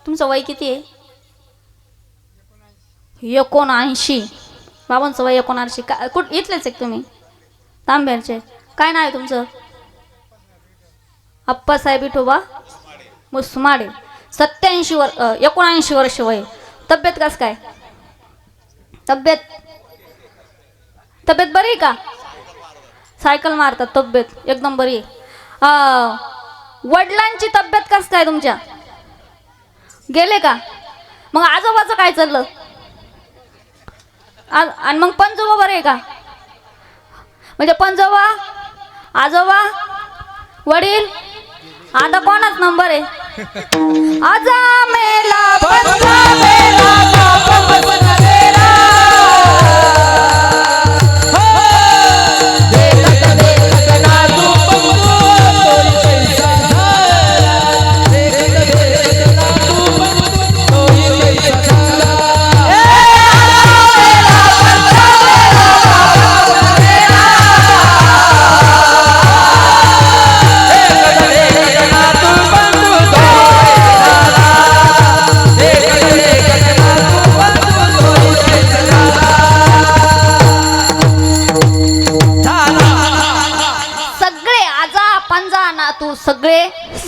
तुमचं वय किती आहे, 79. बाबांचं वय 79. कुठ इथलेच आहे तुम्ही, तांब्याचे. काय नाव आहे तुमचं, अप्पासाहेब विठोबा मुसमाडे. 79 वर्ष वय. तब्येत कस काय, तब्येत बरी का, सायकल मारतात, तब्येत एकदम बरी. वडिलांची तब्येत कस काय तुमच्या, गेले का. मग आजोबाचं काय चाललं, आणि मग पंजोबा बरे का, म्हणजे पंजोबा आजोबा वडील. आता कोणाच नंबर आहे, आजा मेला पंजा मेला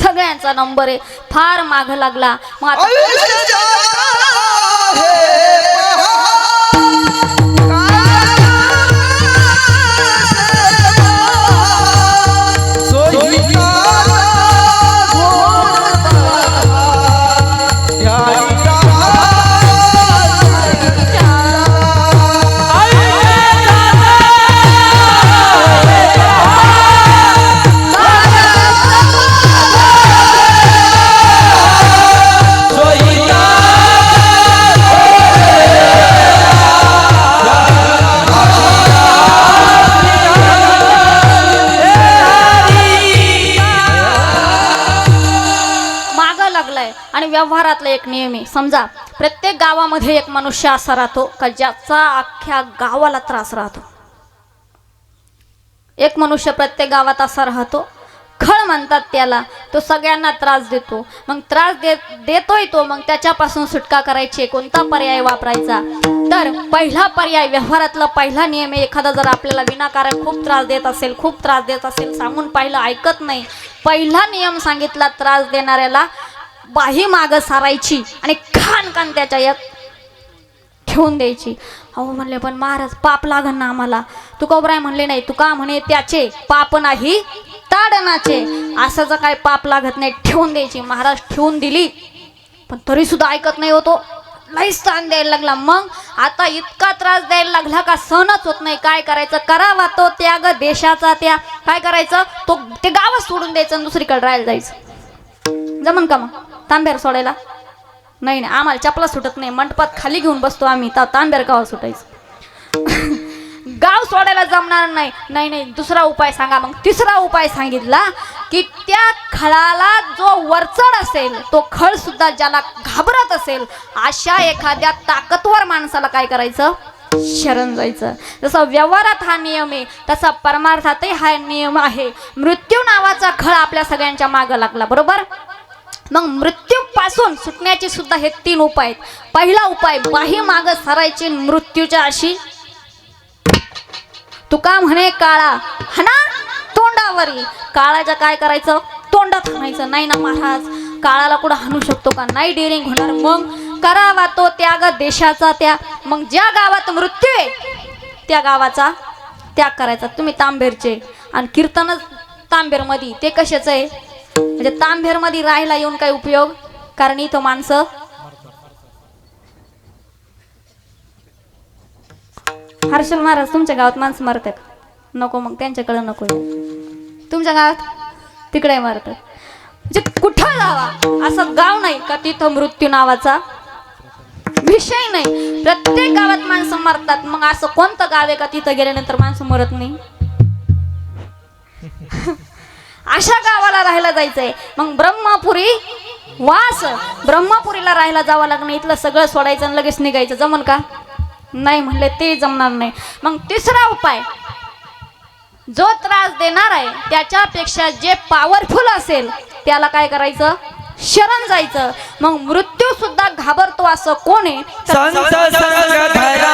सगळ्यांचा नंबर आहे. फार माग लागला. मग आता आणि व्यवहारातला एक नियम आहे. समजा प्रत्येक गावामध्ये एक मनुष्य असा राहतो का ज्याचा अख्ख्या गावाला त्रास राहतो. एक मनुष्य प्रत्येक गावात असा राहतो, खळ म्हणतात त्याला. तो सगळ्यांना त्रास देतो. मग त्रास देतोय तो, मग त्याच्यापासून सुटका करायची कोणता पर्याय वापरायचा. तर पहिला पर्याय, व्यवहारातला पहिला नियम आहे, एखादा जर आपल्याला विनाकारण खूप त्रास देत असेल, सांगून पाहिलं ऐकत नाही, पहिला नियम सांगितला, त्रास देणाऱ्याला बाही मागं सारायची आणि खान त्याच्या एक ठेवून द्यायची. अहो म्हणले पण महाराज पाप लागन ना आम्हाला. तुकोबराय म्हणले नाही, तुका म्हणे त्याचे पाप नाही ताडनाचे. असं जर काय पाप लागत नाही, ठेवून द्यायची. महाराज ठेवून दिली, पण तरी सुद्धा ऐकत नाही होतो. लईच ताण द्यायला लागला. मग आता इतका त्रास द्यायला लागला का सहनच होत नाही. काय करायचं, करावा तो त्याग देशाचा त्या. काय करायचं, तो ते गावच सोडून द्यायचं आणि दुसरीकडे राहायला जायचं. जमन का मग तांब्यार सोडायला? नाही नाही, आम्हाला चपला सुटत नाही. मंडपात खाली घेऊन बसतो आम्ही, तांब्यार गावात सुटायचं. गाव सोडायला जमणार नाही. नाही नाही, दुसरा उपाय सांगा. मग तिसरा उपाय सांगितला की त्या खळाला जो वरचढ असेल, तो खळ सुद्धा ज्याला घाबरत असेल, अशा एखाद्या ताकदवर माणसाला काय करायचं, शरण जायचं. जसं व्यवहारात हा नियम आहे तसा परमार्थातही हा नियम आहे. मृत्यू नावाचा खळ आपल्या सगळ्यांच्या मागं लागला, बरोबर. मग मृत्यूपासून सुटण्याचे सुद्धा हे 3 उपाय आहेत. पहिला उपाय, बाही माग सरायची मृत्यूच्या अशी. तुका म्हणे काळा हना तोंडावरी. काळाच्या काय करायचं, तोंडात हाणायचं. नाही ना महाराज, काळाला कुठं हाणू शकतो का, नाही डेअरिंग होणार. मग करावा तो त्याग देशाचा त्या. मग ज्या गावात मृत्यू आहे त्या गावाचा त्याग करायचा. तुम्ही तांबेरचे आणि कीर्तनच तांबेरमध्ये, ते कशाचं आहे म्हणजे तांबेरमध्ये राहायला येऊन काय उपयोग, कारण इथं माणसं. हर्षल महाराज, तुमच्या गावात माणसं मरतात नको, मग त्यांच्याकडे नको. तुमच्या गावात तिकडे मरतात. म्हणजे कुठं जावा असं गाव नाही का तिथं मृत्यू नावाचा विषय नाही. प्रत्येक गावात माणसं मरतात. मग असं कोणतं गाव आहे का तिथं गेल्यानंतर माणसं मरत नाही? अशा गावाला राहायला जायचंय. मग ब्रह्मपुरी वास, ब्रह्मपुरीला राहायला जावं लागणं. इथलं सगळं सोडायचं आणि लगेच निघायचं. जमन का? नाही म्हणले ते जमणार नाही. मग तिसरा उपाय, जो त्रास देणार आहे त्याच्यापेक्षा जे पॉवरफुल असेल त्याला काय करायचं, शरण जायचं. मग मृत्यू सुद्धा घाबरतो असं कोण आहे, संत संग धरा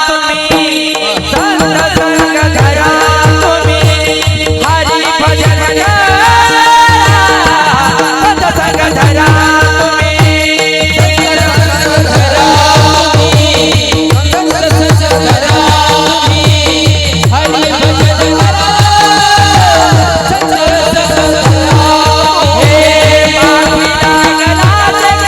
तुम्ही, संत संग धरा तुम्ही, हरी भजन करा, संत संग धरा तुम्ही, संत संग धरा तुम्ही, संत संग धरा तुम्ही, हरी भजन करा, संत संग धरा. हे मागीला गणाचे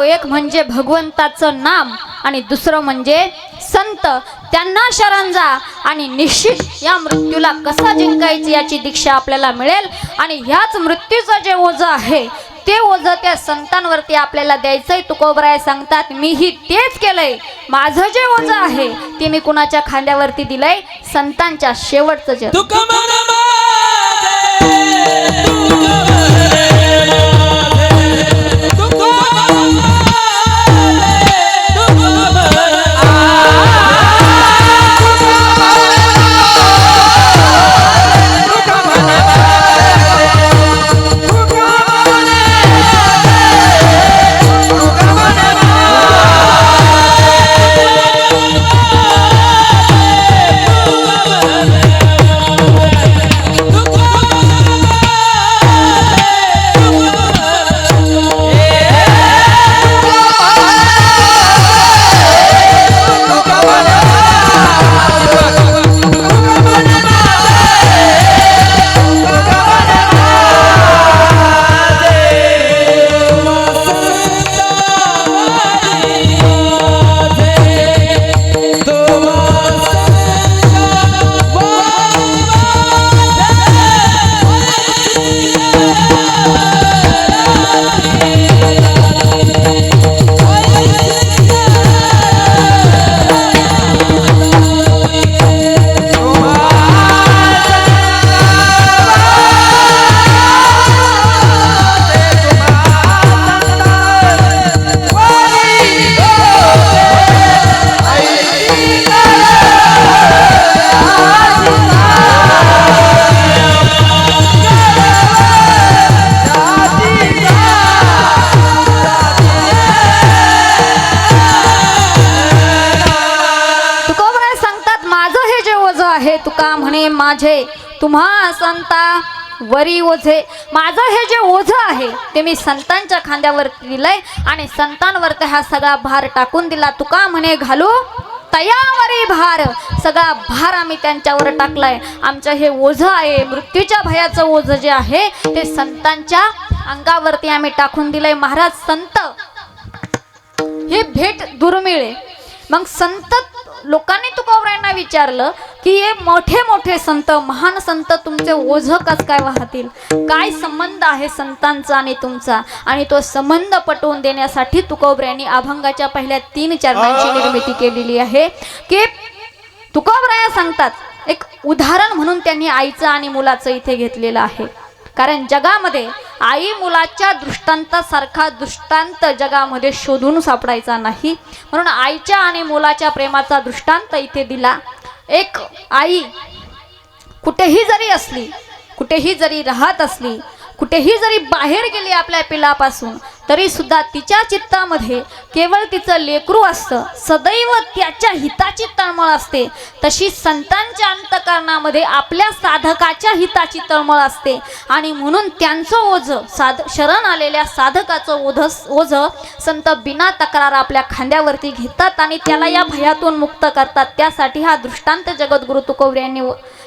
एक म्हणजे भगवंताचं नाम आणि दुसरं म्हणजे संत. त्यांना शरण जा आणि निश्चित या मृत्यूला कसा जिंकायचं याची दीक्षा आपल्याला मिळेल. आणि ह्याच मृत्यूचं जे ओझं आहे ते ओझं त्या संतांवरती आपल्याला द्यायचंय. तुकोबराय सांगतात, मीही तेच केलंय. माझं जे ओझं आहे ते मी कुणाच्या खांद्यावरती दिलंय, संतांच्या शेवटचं जग. तुझे तुम्हा संता वरी ओझे. माझं हे जे ओझं आहे ते मी संतांच्या खांद्यावर दिलंय आणि संतांवरती हा सगळा भार टाकून दिला. तुका म्हणे घालू तयावरी भार, सगळा भार आम्ही त्यांच्यावर टाकलाय. आमचं हे ओझं आहे, मृत्यूच्या भयाचं ओझं जे आहे ते संतांच्या अंगावरती आम्ही टाकून दिलंय. महाराज संत हे भेट दुर्मिळ आहे. मग संत लोकांनी तुकोबरायांना विचारलं की हे मोठे मोठे संत, महान संत तुमचे ओझं कस काय वाहतील, काय संबंध आहे संतांचा आणि तुमचा. आणि तो संबंध पटवून देण्यासाठी तुकोबरायांनी अभंगाच्या पहिल्या 3 चरणांची निर्मिती केलेली आहे. की तुकोबराया सांगतात, एक उदाहरण म्हणून त्यांनी आईचं आणि मुलाचं इथे घेतलेलं आहे. कारण जगामध्ये आई मुलाच्या दृष्टांतासारखा दृष्टांत जगामध्ये शोधून सापडायचा नाही, म्हणून आईच्या आणि मुलाच्या प्रेमाचा दृष्टांत इथे दिला. एक आई कुठेही जरी असली, कुठेही जरी राहत असली, कुठेही जरी बाहेर गेली आपल्या पिलापासून, तरी सुद्धा तिच्या चित्तामध्ये केवळ तिचं लेकरू असतं, सदैव त्याच्या हिताची तळमळ असते. तशी संतांच्या अंतःकरणामध्ये आपल्या साधकाच्या हिताची तळमळ असते. आणि म्हणून त्यांचं ओझं, शरण आलेल्या साधकाचं ओझं संत बिना तक्रार आपल्या खांद्यावरती घेतात आणि त्याला या भयातून मुक्त करतात. त्यासाठी हा दृष्टांत जगद्गुरु तुकोबरायांनी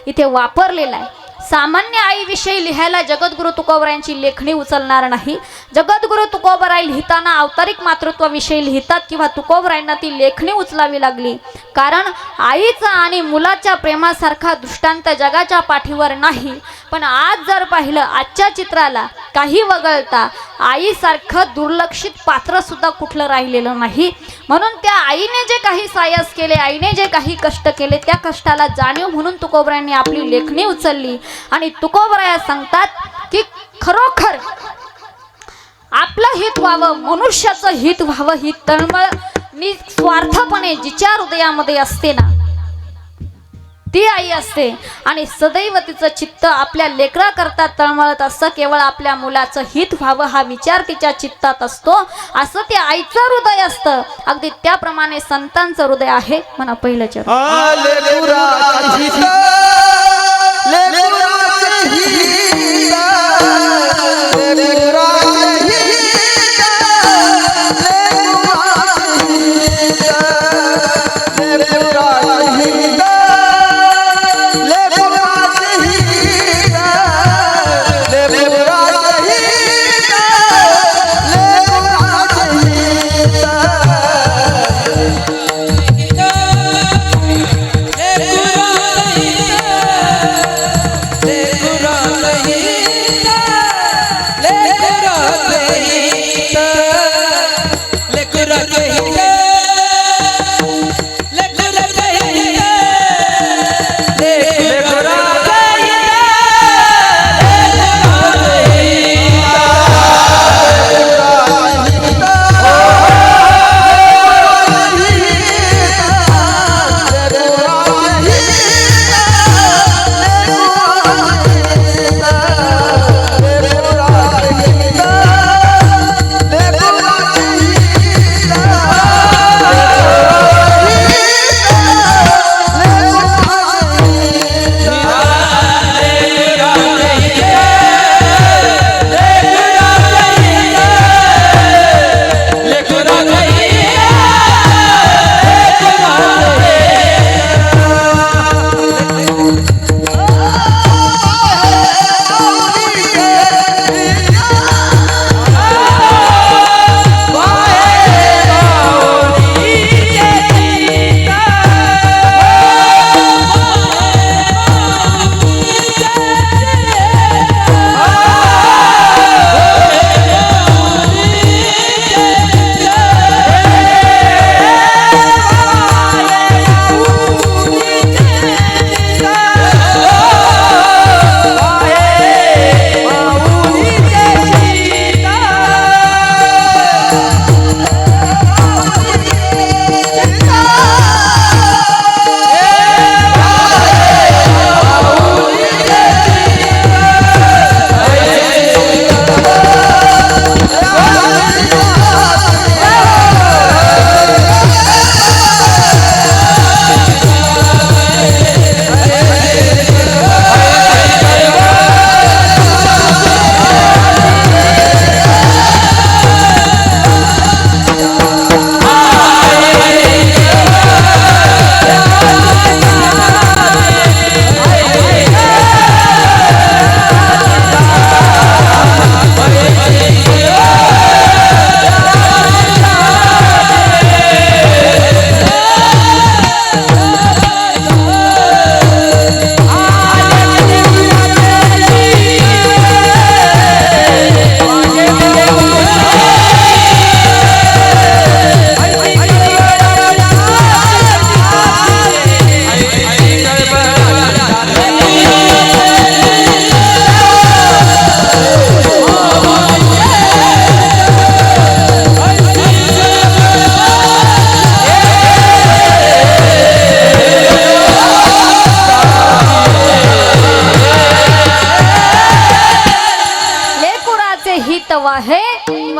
इथे वापरलेला आहे. सामान्य आईविषयी लिहायला जगद्गुरु तुकोबरायांची लेखणी उचलणार नाही. जगद्गुरु तुकोबराय लिहिताना अवतारिक मातृत्वाविषयी लिहितात किंवा तुकोबरायांना ती लेखणी उचलावी लागली, कारण आईचा आणि मुलाच्या प्रेमासारखा दृष्टांत जगाच्या पाठीवर नाही. पण आज जर पाहिलं, आजच्या चित्राला काही वगळता आईसारखं दुर्लक्षित पात्र सुद्धा कुठलं राहिलेलं नाही. म्हणून त्या आईने जे काही सायस केले, आईने जे काही कष्ट केले, त्या कष्टाला जाणीव म्हणून तुकोबरायांनी आपली लेखणी उचलली. आणि तुकोबराया सांगतात की खरोखर आपलं हित व्हावं, मनुष्याचं हित व्हावं, ही तळमळ निस्वार्थपणे जिच्या हृदयामध्ये असते ना, ती आई असते. आणि सदैव तिचं चित्त आपल्या लेकराकरता तळमळत असतं. केवळ आपल्या मुलाचं हित व्हावं हा विचार तिच्या चित्तात असतो. असं त्या आईचं हृदय असतं. अगदी त्याप्रमाणे संतांचं हृदय आहे. म्हणा पहिलं चरण. ले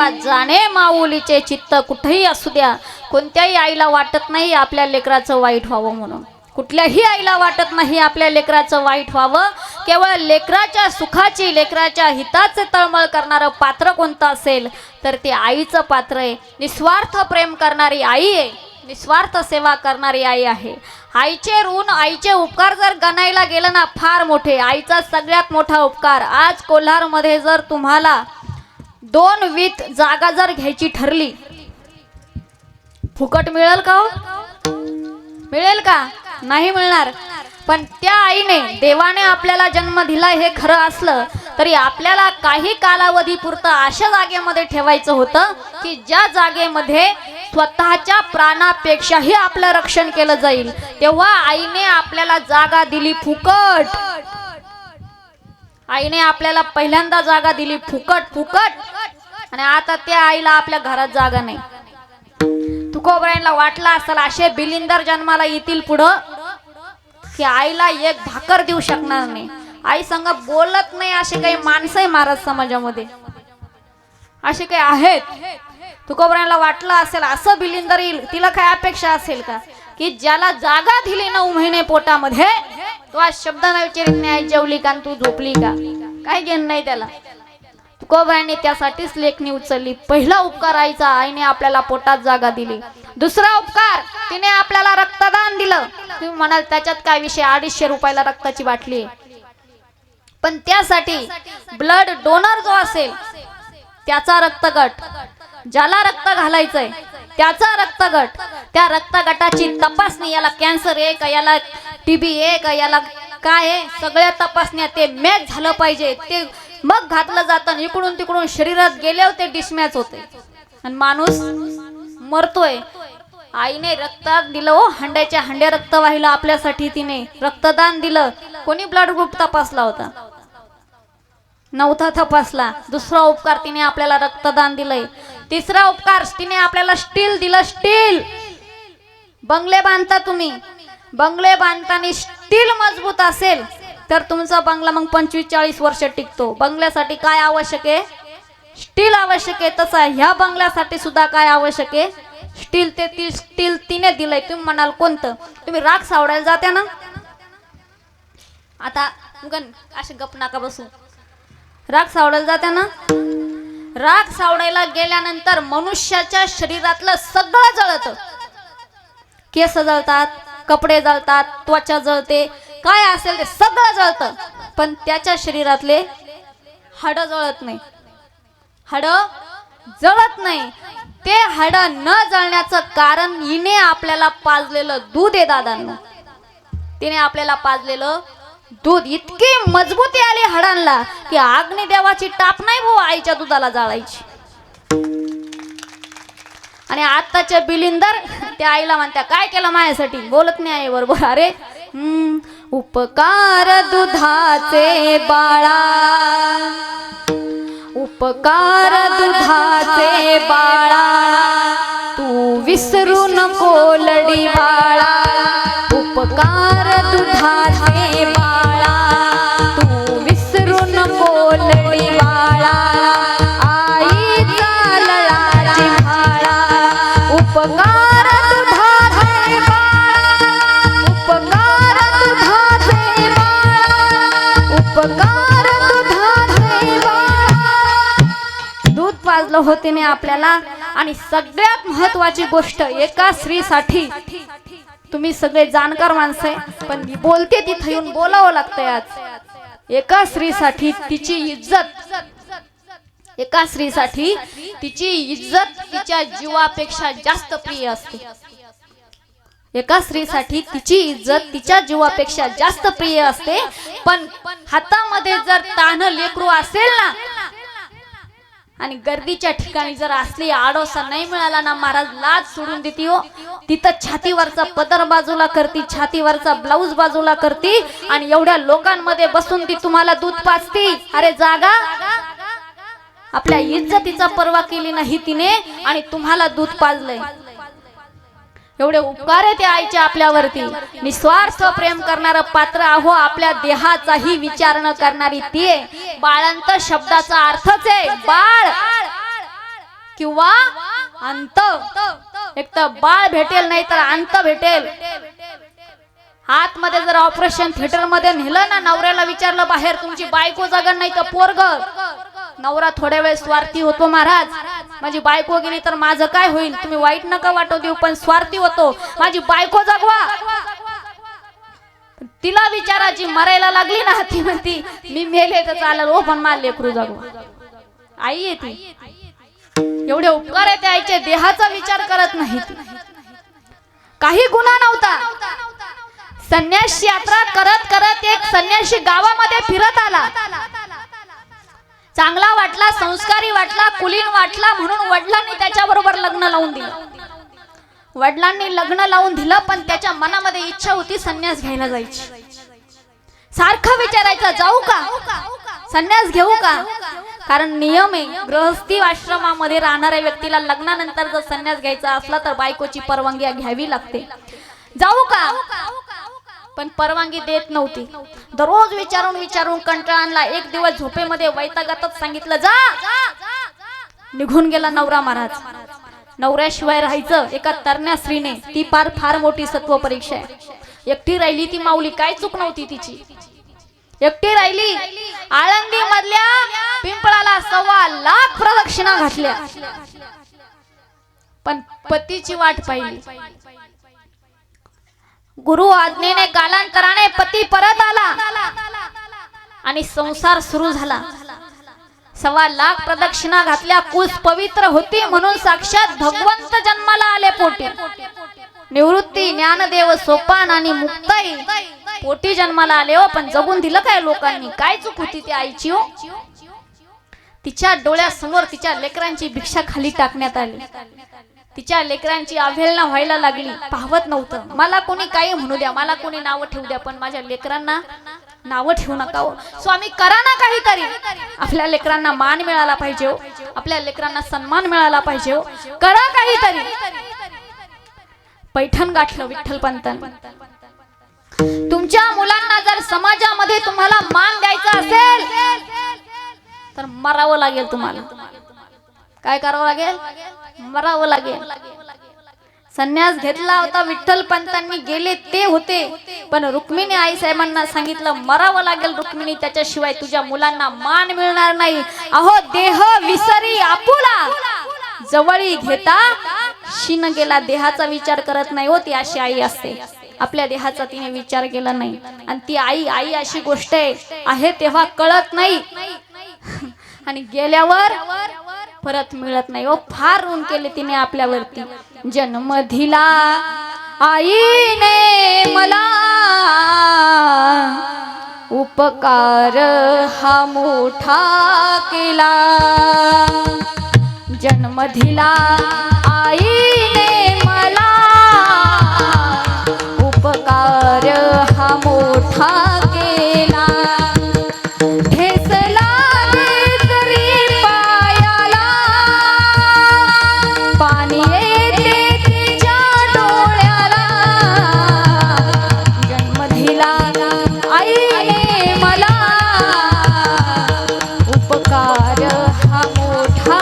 वा जाणे माऊलीचे चित्त कुठेही असू द्या. कोणत्याही आईला वाटत नाही आपल्या लेकराचं वाईट व्हावं म्हणून. कुठल्याही आईला वाटत नाही आपल्या लेकराचं वाईट व्हावं. केवळ लेकराच्या सुखाची, लेकराच्या हिताचे तळमळ करणारं पात्र कोणतं असेल तर ते आईचं पात्र आहे. निस्वार्थ प्रेम करणारी आई आहे, निस्वार्थ सेवा करणारी आई आहे. आईचे ऋण, आईचे उपकार जर गणायला गेलं ना फार मोठे. आईचा सगळ्यात मोठा उपकार, आज कोल्हारमध्ये जर तुम्हाला 2 वीत जागा जर घ्यायची ठरली, फुकट मिळेल का हो? मिळेल का? नाही मिळणार. पण त्या आईने, देवाने आपल्याला जन्म दिला हे खरं असलं तरी आपल्याला काही कालावधीपुरतं अशा जागेमध्ये ठेवायचं होतं की ज्या जागेमध्ये स्वतःच्या प्राणापेक्षाही आपलं रक्षण केलं जाईल. तेव्हा आईने आपल्याला जागा दिली फुकट. आईने आपल्याला पहिल्यांदा जागा दिली फुकट. आणि आता त्या आईला आपल्या घरात जागा नाही. तुकोबरायांना वाटला असेल असे बिलिंदर जन्माला येतील पुढं की आईला एक भाकर देऊ शकणार नाही. आई संग बोलत नाही असे काही माणसं आहे महाराज समाजामध्ये, असे काही आहेत. तुकोबरायांना वाटलं असेल असं बिलिंदर येईल, तिला काय अपेक्षा असेल का की ज्याला जागा दिली 9 महिने पोटामध्ये तो आज शब्द नाही विचारित नाही आई जेवली का तू झोपली का, काय घेणं नाही त्याला. तुकोबरायांनी त्यासाठीच लेखणी उचलली. पहिला उपकार आईचा, आईने आपल्याला पोटात जागा दिली. दुसरा उपकार, तिने आपल्याला रक्तदान दिलं. तुम्ही म्हणाल त्याच्यात काय विषय, 250 रुपयाला रक्ताची बाटली आहे. पण त्यासाठी ब्लड डोनर जो असेल त्याचा रक्तगट, ज्याला रक्त घालायचंय त्याचा रक्तगट, त्या रक्तगटाची तपासणी, याला कॅन्सर आहे का, याला टीबी आहे का, याला काय आहे, सगळ्या तपासण्या ते मॅच झालं पाहिजे. ते मग घातलं जातं. इकडून तिकडून शरीरात गेल्यावर ते डिस्मॅच होते आणि माणूस मरतोय. आईने रक्तदान दिलं हो, हंड्याच्या हंड्या रक्त वाहिलं आपल्यासाठी. तिने रक्तदान दिलं. कोणी ब्लड ग्रुप तपासला होता? नव्हता तपासला. दुसरा उपकार, तिने आपल्याला रक्तदान दिलंय. तिसरा उपकार, तिने आपल्याला स्टील दिलं. स्टील. बंगले बांधता तुम्ही, बंगले बांधताना स्टील मजबूत असेल तर तुमचा बंगला मग 25-40 वर्ष टिकतो. बंगल्यासाठी काय आवश्यक आहे? स्टील आवश्यक आहे. तसं ह्या बंगल्यासाठी सुद्धा काय आवश्यक आहे? स्टील. ते स्टील तिने दिलंय. तुम्ही म्हणाल कोणतं? तुम्ही राख सावडायला जात्या ना, आता असे गप नाका बसू, राख सावडायला जात्या ना. राख सावडायला गेल्यानंतर मनुष्याच्या शरीरातलं सगळं जळतं. केस जळतात, कपडे जळतात, त्वचा जळते, काय असेल ते सगळं जळतं. पण त्याच्या शरीरातले हाड जळत नाही. हाड जळत नाही. ते हाड न जळण्याचं कारण हिने आपल्याला पाजलेलं दूध आहे दादांनो. तिने आपल्याला पाजलेलं दूध. इतकी मजबूती आली हाडांना की अग्निदेवाची टाप नाही भाऊ आईच्या दुधाला जाळायची. आणि आताच्या बिलिंदर त्या आईला म्हणत्या काय केलं माझ्यासाठी, बोलत नाही आहे बरोबर. अरे उपकार दुधाचे बाळा, उपकार दुधाचे बाळा, तू विसरू नको लडी बाळा. उपकार दुधाचे बाळा, तू विसरू नको लडी बाळा. आईचा लळाची भाळा, उपकार दुधाचे बाळा, उपकार दुधाचे बाळा, उपकार दुधाचे बाळा. दूध पाजलं होते ने आपल्याला. आणि सगळ्यात महत्वाची गोष्ट, एका स्त्रीसाठी, तुम्ही सगळे जाणकार माणसं आहे पण मी बोलते तिथे येऊन बोलावं लागतंय आज. एका स्त्रीसाठी तिची इज्जत, एका स्त्रीसाठी तिची इज्जत तिच्या जीवापेक्षा जास्त प्रिय असते. एका स्त्रीसाठी तिची इज्जत तिच्या जीवापेक्षा जास्त प्रिय असते. पण हातामध्ये जर तान्ह लेकरू असेल ना आणि गर्दीच्या ठिकाणी जर असली, आडोसा नाही मिळाला ना महाराज, लाज सोडून देती हो. तिथं छातीवरचा पदर बाजूला करती, छातीवरचा ब्लाऊज बाजूला करती आणि एवढ्या लोकांमध्ये बसून ती तुम्हाला दूध पाजती. अरे जागा, आपल्या इज्जतीचा पर्वा केली नाही तिने आणि तुम्हाला दूध पाजलंय. एवढे उपकार आहे त्या आईच्या आपल्यावरती. निस्वार्थ प्रेम करणारं पात्र आहो. आपल्या देहाचाही विचार न करणारी ती. बाळांत शब्दाचा अर्थच आहे बाळ. किंवा अंत. एक तर बाळ भेटेल नाही तर अंत भेटेल. आतमध्ये जर ऑपरेशन थिएटर मध्ये नेलं ना, नवऱ्याला विचारलं बाहेर तुमची बायको जगन नाही तर पोरग, नवरा थोड्या वेळ स्वार्थी होतो. महाराज माझी बायको गेली तर माझं काय होईल, तुम्ही वाईट नका वाटू देऊ, पण स्वार्थी होतो. माझी बायको जगवा. तिला विचाराची मरायला लागली ना, ती म्हणती मी मेले तर चालेल हो, पण मला लेकरू जगवा. आई आहे ती. एवढे उपकार आहे त्या आईचे, देहाचा विचार करत नाही. काही गुन्हा नव्हता. संन्यास यात्रा करत करत एक संन्यासी गावामध्ये फिरत आला. चांगला वाटला, संस्कारी वाटला, कुलीन वाटला, म्हणून वडिलांनी त्याच्याबरोबर लग्न लावून दिलं. वडिलांनी लग्न लावून दिलं, पण त्याच्या मनामध्ये इच्छा होती संन्यास घ्यायला जायची. सारखं विचारायचं जाऊ का, संन्यास घेऊ का, कारण नियम आहे गृहस्थी आश्रमामध्ये राहणाऱ्या व्यक्तीला लग्नानंतर जर संन्यास घ्यायचा असला तर बायकोची परवानगी घ्यावी लागते. जाऊ का, पण परवानगी देत नव्हती. दररोज विचारून विचारून कंटाळा आणला. एक दिवस झोपेमध्ये वैतागातच सांगितलं जा. निघून गेला नवरा. महाराज नवऱ्याशिवाय राहायचं एका तरण्या स्त्रीने, ती फार मोठी सत्व परीक्षा आहे. एकटी राहिली ती माऊली, काय चूक नव्हती तिची. एकटी राहिली. आळंदी मधल्या पिंपळाला 1.25 लाख प्रदक्षिणा घातल्या, पण पतीची वाट पाहिली. गुरु आज्ञेने कालांतराने पती परत आला आणि संसार सुरू झाला. 1.25 लाख प्रदक्षिणा घातल्या. कुस पवित्र होती म्हणून साक्षात भगवंत जन्माला आले पोटी. निवृत्ती, ज्ञानदेव, सोपान आणि मुक्ताई पोटी जन्माला आले हो, पण जगून दिलं काय लोकांनी. काय चूक होती त्या आईची हो. तिच्या डोळ्यासमोर तिच्या लेकरांची भिक्षा खाली टाकण्यात आली. तिच्या लेकरांची अवहेलना व्हायला लागली. पाहवत नव्हतं. मला कोणी काही म्हणू द्या, मला कोणी नाव ठेवू द्या, पण माझ्या लेकरांना नाव ठेवू नका हो. स्वामी करा ना काहीतरी. आपल्या लेकरांना मान मिळाला पाहिजे हो, आपल्या लेकरांना सन्मान मिळाला पाहिजे हो. करा काहीतरी. पैठण गाठलं विठ्ठलपंतांनी. तुमच्या मुलांना जर समाजामध्ये तुम्हाला मान द्यायचा असेल तर मरावं लागेल. तुम्हाला काय करावं लागेल, मरावं लागेल. संन्यास घेतला होता विठ्ठलपंतांनी, गेले ते होते, पण रुक्मिणी आई साहेबांना सांगितलं मरावं लागेल रुक्मिणी, त्याच्याशिवाय तुझ्या मुलांना मान मिळणार नाही. अहो देह विसरी आपुला, जवळी घेता शिन गेला. देहाचा विचार करत नाही हो, ती अशी आई असते. आपल्या देहाचा तिने विचार केला नाही. आणि ती आई अशी गोष्ट आहे तेव्हा कळत नाही आणि गेल्यावर परत मिळत नाही हो. फार ऋण केले तिने आपल्यावरती. जन्म दिला आईने मला, उपकार हा मोठा केला. जन्म दिला आईने मला, उपकार हा मोठा केला. ठेचला तरी पायाला, पाणी येते तिच्या डोळ्याला. जन्म दिला आईने मला, उपकार हा मोठा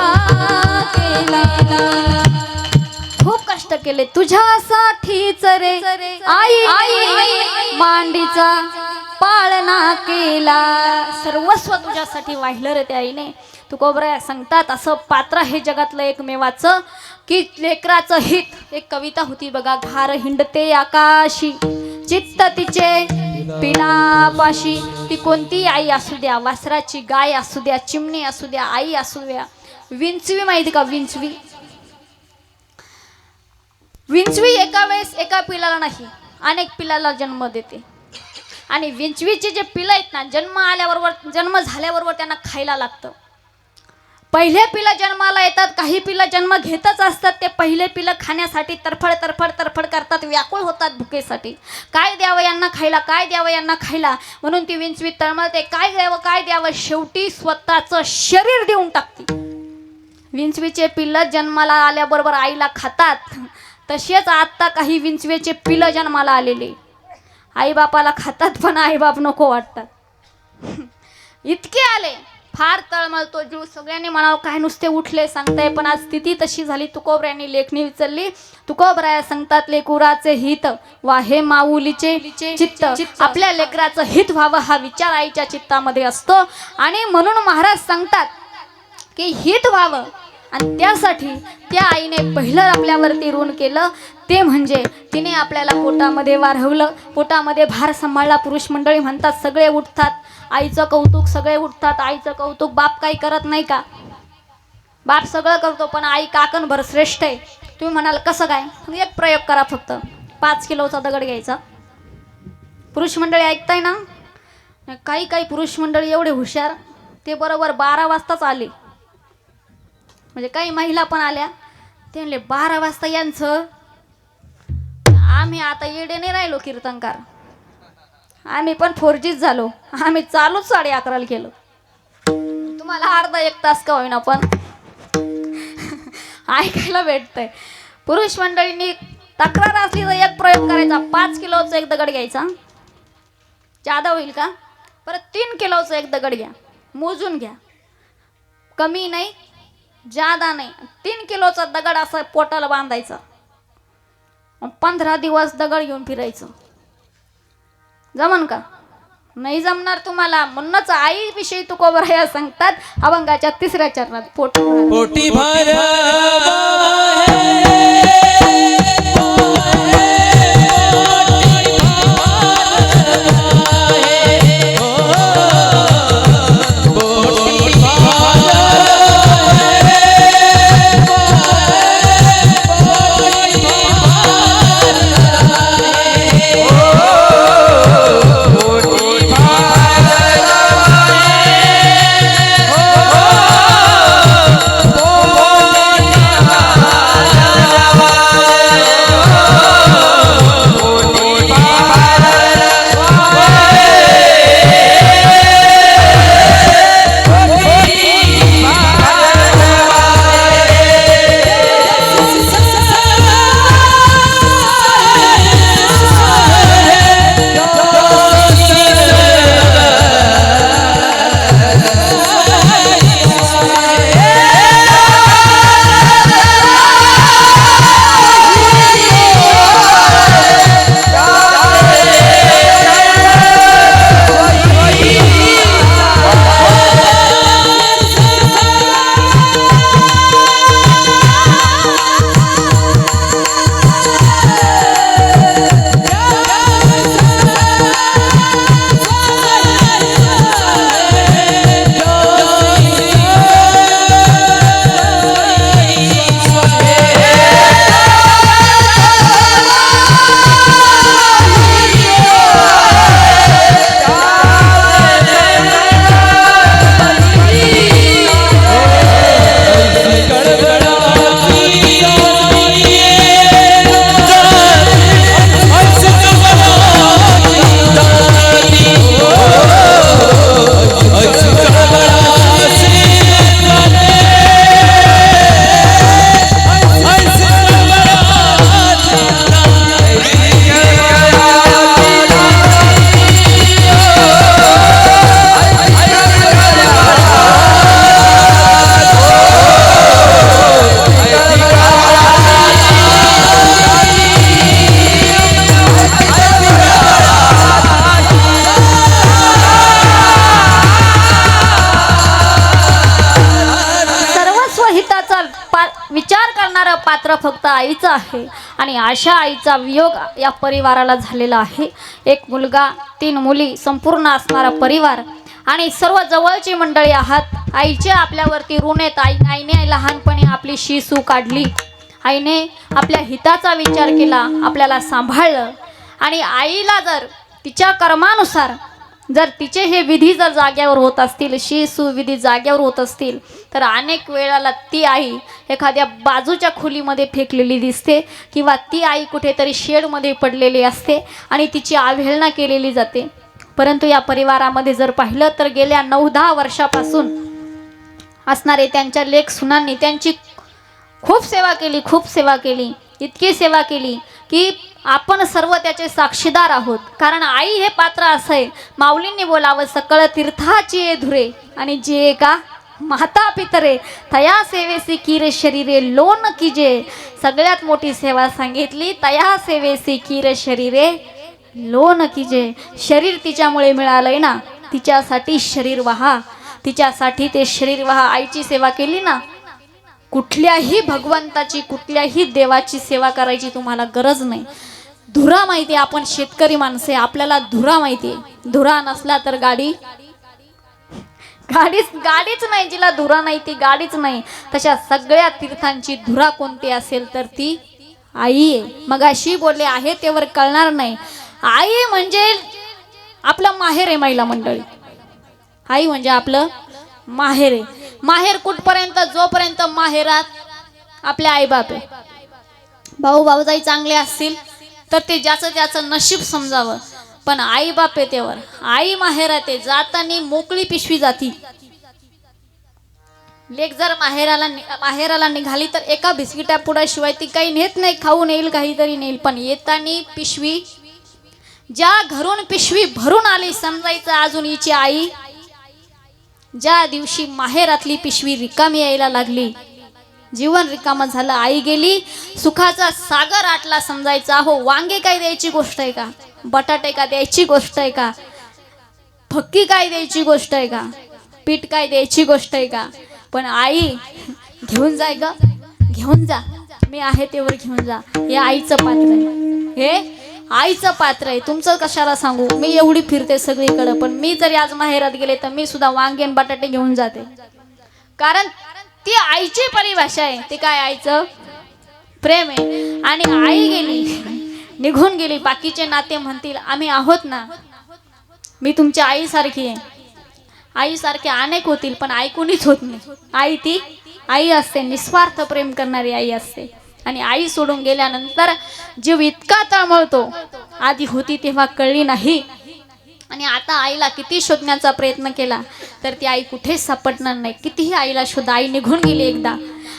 केला. खूप कष्ट केले तुझ्यासाठीच रे आई, मांडीचा पाळणा केला. सर्वस्व तुझ्यासाठी वाहिलं रे त्या आईने. तुकोबरा सांगतात असं पात्र हे जगातलं एकमेवाचं की लेकराचं हित. एक कविता होती बघा, घार हिंडते आकाशी, चित्त तिचे पिलापाशी. ती कोणती आई असू द्या, वासराची गाय असू द्या, चिमणी असू द्या, आई असू द्या. विंचवी माहिती का, विंचवी. विंचवी एका वेळेस एका पिलाला नाही, अनेक पिलाला जन्म देते. आणि विंचवीचे जे पिलं आहेत ना, जन्म झाल्याबरोबर त्यांना खायला लागतं. पहिले पिलं जन्माला येतात, काही पिलं जन्म घेतच असतात. ते पहिले पिलं खाण्यासाठी तरफड तरफड तरफड करतात, व्याकुळ होतात भुकेसाठी. काय द्यावं यांना खायला, काय द्यावं यांना खायला, म्हणून ती विंचवी तळमळते. काय द्यावं काय द्यावं, शेवटी स्वतःचं शरीर देऊन टाकते. विंचवीचे पिल्लं जन्माला आल्याबरोबर आईला खातात. तसेच आता काही विंचवेचे पिलं जन्माला आलेले आई बापाला खातात, पण आई बाप नको वाटतात. इतके आले फार तळमळतो जीव. सगळ्यांनी म्हणावं काय नुसते उठले सांगताय, पण आज स्थिती तशी झाली. तुकोबऱ्यांनी लेखणी विचारली. तुकोबराया सांगतात लेकुराचे हित वाहे माऊलीचे चित्त. आपल्या लेकराचं हित व्हावं हा विचार आईच्या चित्तामध्ये असतो. आणि म्हणून महाराज सांगतात की हित व्हावं, आणि त्यासाठी त्या आईने पहिलं आपल्यावरती ऋण केलं ते म्हणजे तिने आपल्याला पोटामध्ये वाढवलं, पोटामध्ये भार सांभाळला. पुरुष मंडळी म्हणतात सगळे उठतात आईचं कौतुक, सगळे उठतात आईचं कौतुक. बाप काही करत नाही का? बाप सगळं करतो, पण आई काकणभर श्रेष्ठ आहे. तुम्ही म्हणाल कसं काय? एक प्रयोग करा फक्त. 5 किलोचा दगड घ्यायचा. पुरुष मंडळी ऐकताय ना? काही काही पुरुष मंडळी एवढे हुशार, ते बरोबर 12 वाजताच आले. म्हणजे काही महिला पण आल्या. ते म्हणले 12 वाजता यांचं. आम्ही आता येडे नाही राहिलो कीर्तनकार, आम्ही पण 4Gच झालो. आम्ही चालूच 11:30 केलं. तुम्हाला अर्धा 1 तास का होईना पण ऐकायला भेटतंय. पुरुष मंडळींनी तक्रार असली तर एक प्रयोग करायचा. 5 किलोचा एक दगड घ्यायचा. जादा होईल का? परत 3 किलोचा एक दगड घ्या, मोजून घ्या. कमी नाही जादा नाही. 3 किलोचा दगड असा पोटाला बांधायचा. 15 दिवस दगड घेऊन फिरायचं. जमन का? नाही जमणार तुम्हाला. म्हणूनच आई विषयी तुकोबराया सांगतात अभंगाच्या 3ऱ्या चरणात पोटी भर पात्र फक्त आईचं आहे. आणि अशा आईचा वियोग या परिवाराला झालेला आहे. एक मुलगा 3 मुली संपूर्ण असणारा परिवार आणि सर्व जवळची मंडळी आहात. आईचे आपल्यावरती ऋण येत. आईने लहानपणी आपली शिसू काढली. आईने आपल्या हिताचा विचार केला, आपल्याला सांभाळलं. आणि आईला जर तिच्या कर्मानुसार जर तिचे हे विधी जर जाग्यावर होत असतील, शिसू विधी जाग्यावर होत असतील, तर अनेक वेळाला ती आई एखाद्या बाजूच्या खोलीमध्ये फेकलेली दिसते किंवा ती आई कुठेतरी शेडमध्ये पडलेली असते आणि तिची अवहेलना केलेली जाते. परंतु या परिवारामध्ये जर पाहिलं तर गेल्या 9-10 वर्षापासून असणारे त्यांच्या लेक सुनांनी त्यांची खूप सेवा केली. इतकी सेवा केली की आपण सर्व त्याचे साक्षीदार आहोत. कारण आई हे पात्र असं आहे, माऊलींनी बोलावं सकळ तीर्थाची ये धुरे आणि जे का माता पितरे तया सेवेसी कीर शरीरे लोन कीजे. सगळ्यात मोठी सेवा सांगितली, तया सेवेसी कीर शरीरे लोन कीजे. शरीर तिच्यामुळे मिळालंय ना, तिच्यासाठी शरीर वहा, तिच्यासाठी ते शरीर वहा. आईची सेवा केली ना, कुठल्याही भगवंताची कुठल्याही देवाची सेवा करायची तुम्हाला गरज नाही. धुरा माहिती, आपण शेतकरी माणसे, आपल्याला धुरा माहिती. धुरा नसला तर गाडीच नाही. जिला धुरा नाही ती गाडीच नाही. तशा सगळ्या तीर्थांची धुरा कोणती असेल तर ती आई आहे. मगाशी बोलले आहे तेवर कळणार नाही. आई म्हणजे आपलं माहेर आहे. महिला मंडळी, आई म्हणजे आपलं माहेर आहे. माहेर कुठपर्यंत? जोपर्यंत माहेरात आपले आईबाप आहे. भाऊ भाऊजाई चांगले असतील तर ते ज्याचं त्याचं नशीब समजावं. पण आई बाप आहे तेवर, आई माहेरात आहे. जातानी मोकळी पिशवी जाती. लेक जर माहेराला निघाली तर एका बिस्किटा पुडाशिवाय ती काही नेत नाही. खाऊन येईल, काहीतरी नेईल, पण येतानी पिशवी, ज्या घरून पिशवी भरून आली समजायचं अजून हिची आई. ज्या दिवशी माहेरातली पिशवी रिकामी यायला लागली, जीवन रिकामं झालं, आई गेली, सुखाचा सागर आटला समजायचा. हो, वांगे काय द्यायची गोष्ट आहे का? बटाटे का द्यायची गोष्ट आहे का? फक्की काय द्यायची गोष्ट आहे का? पीठ काय द्यायची गोष्ट आहे का? पण आई घेऊन जाय ग, घेऊन जा, मी आहे तेवर घेऊन जा. हे आईचं पात्र आहे, हे आईचं पात्र आहे. तुमचं कशाला सांगू, मी एवढी फिरते सगळीकडे, पण मी जरी आज माहेरात गेले तर मी सुद्धा वांगे आणि बटाटे घेऊन जाते. कारण ती आईची परिभाषा आहे. ते काय? आईचं प्रेम आहे. आणि आई गेली, निघून गेली. बाकीचे नाते म्हणतील आम्ही आहोत ना, मी तुमच्या आईसारखी आहे. आईसारखे अनेक होतील पण आई कोणीच होत नाही. आई ती आई असते, निस्वार्थ प्रेम करणारी आई असते. आणि आई सोडून गेल्यानंतर जीव इतका तळमळतो, आधी होती तेव्हा कळली नाही. आणि आता आईला किती शोधण्याचा प्रयत्न केला तर ती आई कुठेच सापडणार नाही. कितीही आईला शोधा, आई निघून गेली एकदा.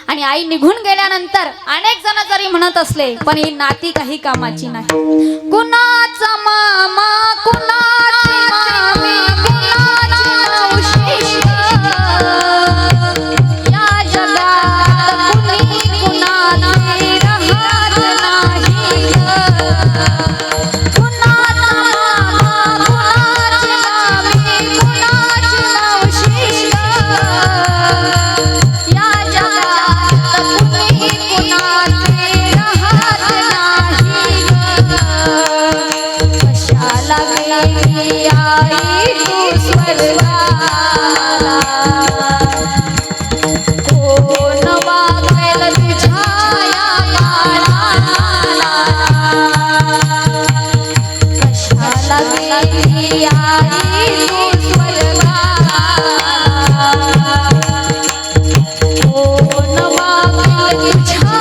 आणि आई निघून गेल्यानंतर अनेक जण जरी म्हणत असले पण ही नाती काही कामाची नाही. कुणाचा मामा, कुणाची मामी, कुणाची मावशी, या जगात कुणी कुणाची राहत नाही. कुणाचा मामा, कुणाची मामी, कुणाची मावशी, या जगात कुणी कुणाची राहत नाही. कशाला गेली आई तू स्वर्गाला, कोण वागवेल तुझ्या या बाळाला. कशाला गेली आई तू स्वर्गाला, कोण वागवेल तुझ्या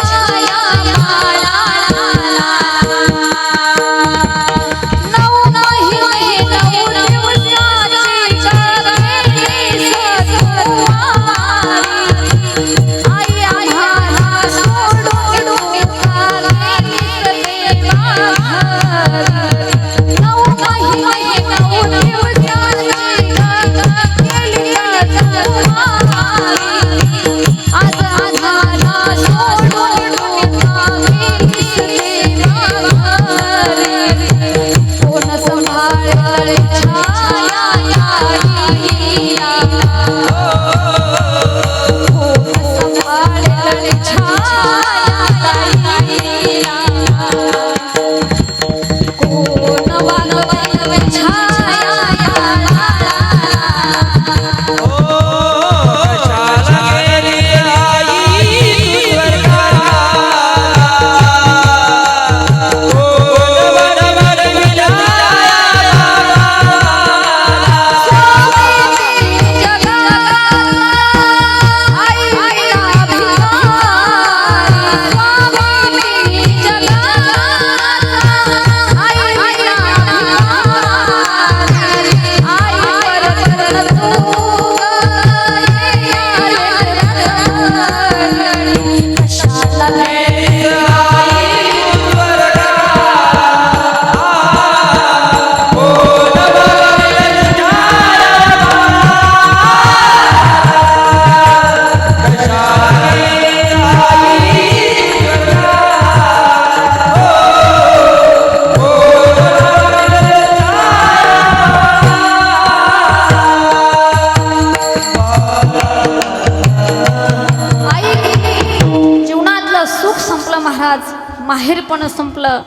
माझं आज माहेरपण संपलं,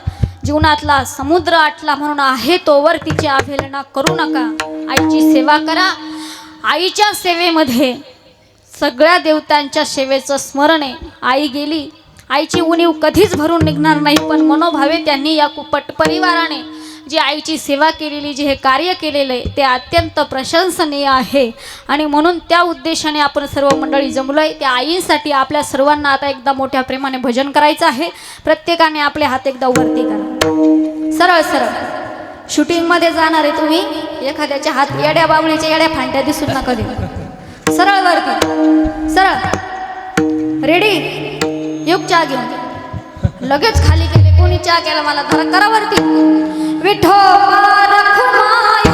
जीवनातला समुद्र आटला म्हणून आहे तोवर तिची अवहेलना करू नका. आईची सेवा करा. आईच्या सेवेमध्ये सगळ्या देवतांच्या सेवेचं स्मरण आहे. आई गेली, आईची उणीव कधीच भरून निघणार नाही. पण मनोभावे त्यांनी या कुपट परिवाराने जी आईची सेवा केलेली, जे हे कार्य केलेलं आहे ते अत्यंत प्रशंसनीय आहे. आणि म्हणून त्या उद्देशाने आपण सर्व मंडळी जमलोय. त्या आईंसाठी आपल्या सर्वांना आता एकदा मोठ्या प्रेमाने भजन करायचं आहे. प्रत्येकाने आपले हात एकदा वरती करा. सरळ सरळ शूटिंगमध्ये जाणार आहे तुम्ही, एखाद्याच्या हात येड्या बाबळीच्या येड्या फांट्या दिसून नका देऊ. सरळ वरती, सरळ रेडी. योग चहा घेऊन लगेच खाली गेले. कोणी चहा केला मला धरा करा वरती. विठोबा रखुमाई,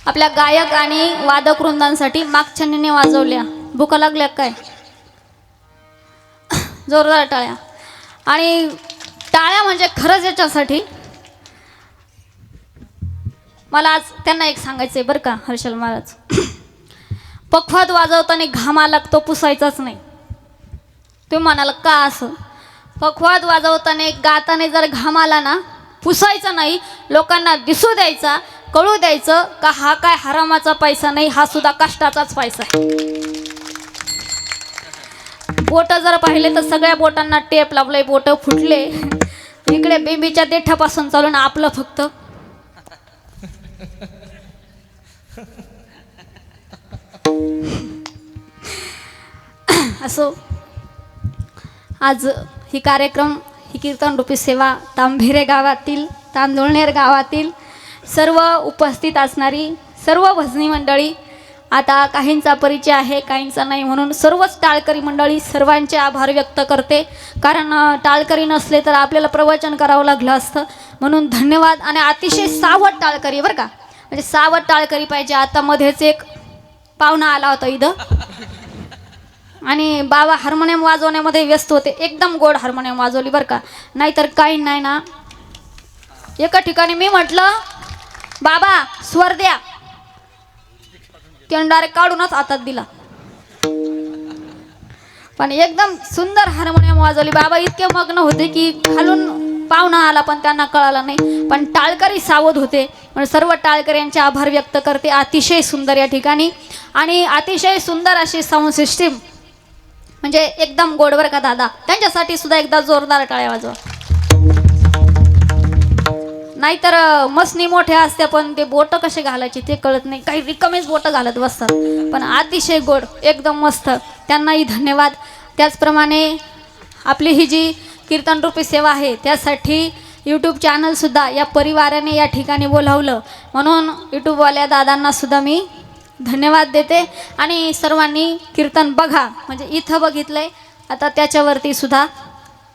आपल्या गायक आणि वादक वृंदांसाठी मागछन्नीने वाजवल्या. भुका लागल्या काय? जोरदार टाळ्या. आणि टाळ्या म्हणजे खरंच याच्यासाठी मला आज त्यांना एक सांगायचं आहे बरं का हर्षल महाराज. पखवाद वाजवताना घाम आला तो पुसायचाच नाही. तुम्ही म्हणाल का असं? पखवाद वाजवताना गाताना जर घाम आला ना पुसायचा नाही, लोकांना दिसू द्यायचा, कळू द्यायचं का हा काय हरामाचा पैसा नाही, हा सुद्धा कष्टाचाच पैसा आहे. बोट जर पाहिले तर सगळ्या बोटांना टेप लावलंय, बोट फुटले. इकडे बेबीच्या देठापासून चालून आपलं फक्त असो. आज ही कार्यक्रम, ही कीर्तन रूपी सेवा तांभेरे गावातील, तांदुळनेर गावातील सर्व उपस्थित असणारी सर्व भजनी मंडळी आता काहींचा परिचय आहे, काहींचा नाही, म्हणून सर्वच टाळकरी मंडळी सर्वांचे आभार व्यक्त करते. कारण टाळकरी नसले तर आपल्याला प्रवचन करावं लागलं असतं. म्हणून धन्यवाद. आणि अतिशय सावध टाळकरी बरं का, म्हणजे सावध टाळकरी पाहिजे. आता मध्येच एक पाहुणा आला होता इथं आणि बाबा हार्मोनियम वाजवण्यामध्ये व्यस्त होते. एकदम गोड हार्मोनियम वाजवली बरं का, नाहीतर काही नाही ना. एका ठिकाणी मी म्हटलं बाबा स्वर द्या, त्यानं डायरेक्ट काढूनच हातात दिला. पण एकदम सुंदर हार्मोनियम वाजवली. बाबा इतके मग्न होते की खालून पाहुणा आला पण त्यांना कळालं नाही. पण टाळकरी सावध होते. म्हणून सर्व टाळकऱ्यांचे आभार व्यक्त करते. अतिशय सुंदर या ठिकाणी आणि अतिशय सुंदर अशी साऊंड सिस्टीम, म्हणजे एकदम गोडवर का दादा, त्यांच्यासाठी सुद्धा एकदा जोरदार टाळ्या वाजवा. नाहीतर मसनी मोठ्या असत्या पण ते बोटं कसे घालायचे ते कळत नाही, काही रिकामेच बोटं घालत बसतात. पण अतिशय गोड, एकदम मस्त, त्यांनाही धन्यवाद. त्याचप्रमाणे आपली ही जी कीर्तनरूपी सेवा आहे त्यासाठी यूट्यूब चॅनलसुद्धा या परिवाराने या ठिकाणी बोलावलं, म्हणून यूट्यूबवाल्या दादांना सुद्धा मी धन्यवाद देते. आणि सर्वांनी कीर्तन बघा, म्हणजे इथं बघितलंय आता त्याच्यावरती सुद्धा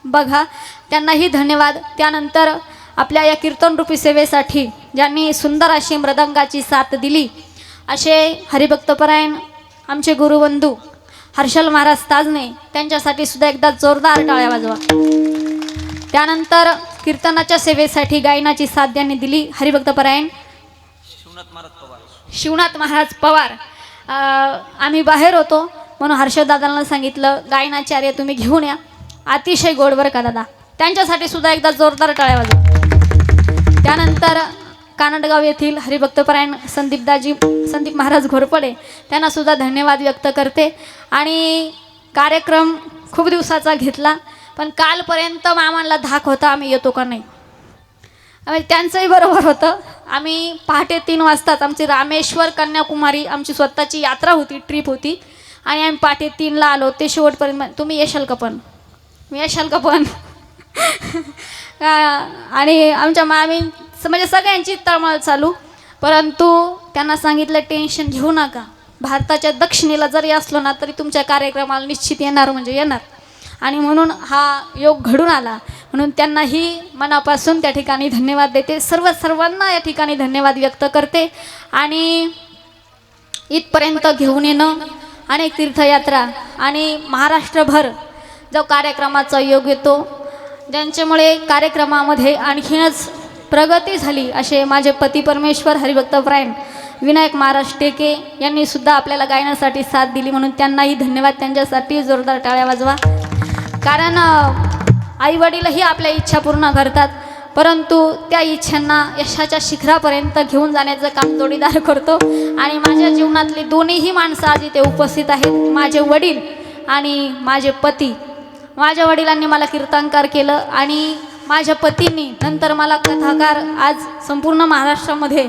बघा, त्यांनाही धन्यवाद. त्यानंतर आपल्या या कीर्तनरूपी सेवेसाठी ज्यांनी सुंदर अशी मृदंगाची साथ दिली असे हरिभक्तपरायण आमचे गुरुबंधू हर्षल महाराज ताजने, त्यांच्यासाठी सुद्धा एकदा जोरदार टाळ्या वाजवा. त्यानंतर कीर्तनाच्या सेवेसाठी गायनाची साथ ज्यांनी दिली हरिभक्तपरायण शिवनाथ महाराज पवार. आम्ही बाहेर होतो म्हणून हर्षदादांना सांगितलं गायनाचार्य तुम्ही घेऊन या, अतिशय गोडवर का दादा, त्यांच्यासाठी सुद्धा एकदा जोरदार टाळ्या वाजवा. त्यानंतर कानडगाव येथील हरिभक्तपरायण संदीप महाराज घोरपडे, त्यांना सुद्धा धन्यवाद व्यक्त करते. आणि कार्यक्रम खूप दिवसाचा घेतला पण कालपर्यंत मामांना धाक होता आम्ही येतो का नाही. त्यांचंही बरोबर होतं. आम्ही पहाटे 3 वाजताच, आमची रामेश्वर कन्याकुमारी आमची स्वतःची यात्रा होती, ट्रिप होती, आणि आम्ही पहाटे 3ला आलो. ते शेवटपर्यंत तुम्ही येशाल का पण, मी येशाल का पण आणि आमच्या मामी म्हणजे सगळ्यांची तळमळ चालू. परंतु त्यांना सांगितलं टेन्शन घेऊ नका, भारताच्या दक्षिणेला जरी असलो ना तरी तुमच्या कार्यक्रमाला निश्चित येणार म्हणजे येणार. आणि म्हणून हा योग घडून आला, म्हणून त्यांनाही मनापासून त्या ठिकाणी धन्यवाद देते. सर्वांना या ठिकाणी धन्यवाद व्यक्त करते. आणि इथपर्यंत घेऊन येणं, अनेक तीर्थयात्रा आणि महाराष्ट्रभर जो कार्यक्रमाचा योग येतो, ज्यांच्यामुळे कार्यक्रमामध्ये आणखीनच प्रगती झाली असे माझे पती परमेश्वर हरिभक्तपरायण विनायक महाराज टेके यांनी सुद्धा आपल्याला गायनासाठी साथ दिली, म्हणून त्यांनाही धन्यवाद. त्यांच्यासाठी जोरदार टाळ्या वाजवा. कारण आईवडीलही आपल्या इच्छा पूर्ण करतात, परंतु त्या इच्छांना यशाच्या शिखरापर्यंत घेऊन जाण्याचं काम जोडीदार करतो. आणि माझ्या जीवनातली दोन्हीही माणसं आज इथे उपस्थित आहेत, माझे वडील आणि माझे पती. माझ्या वडिलांनी मला कीर्तनकार केलं आणि माझ्या पतींनी नंतर मला कथाकार. आज संपूर्ण महाराष्ट्रामध्ये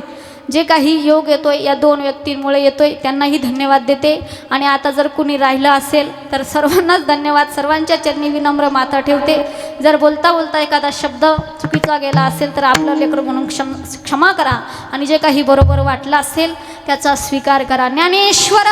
जे काही योग येतोय या 2 व्यक्तींमुळे येतोय, त्यांनाही धन्यवाद देते. आणि आता जर कुणी राहिलं असेल तर सर्वांनाच धन्यवाद, सर्वांच्या चरणी विनम्र माथा ठेवते. जर बोलता बोलता एखादा शब्द चुकीचा गेला असेल तर आपलं लेकरं म्हणून क्षमा करा, आणि जे काही बरोबर वाटलं असेल त्याचा स्वीकार करा. ज्ञानेश्वर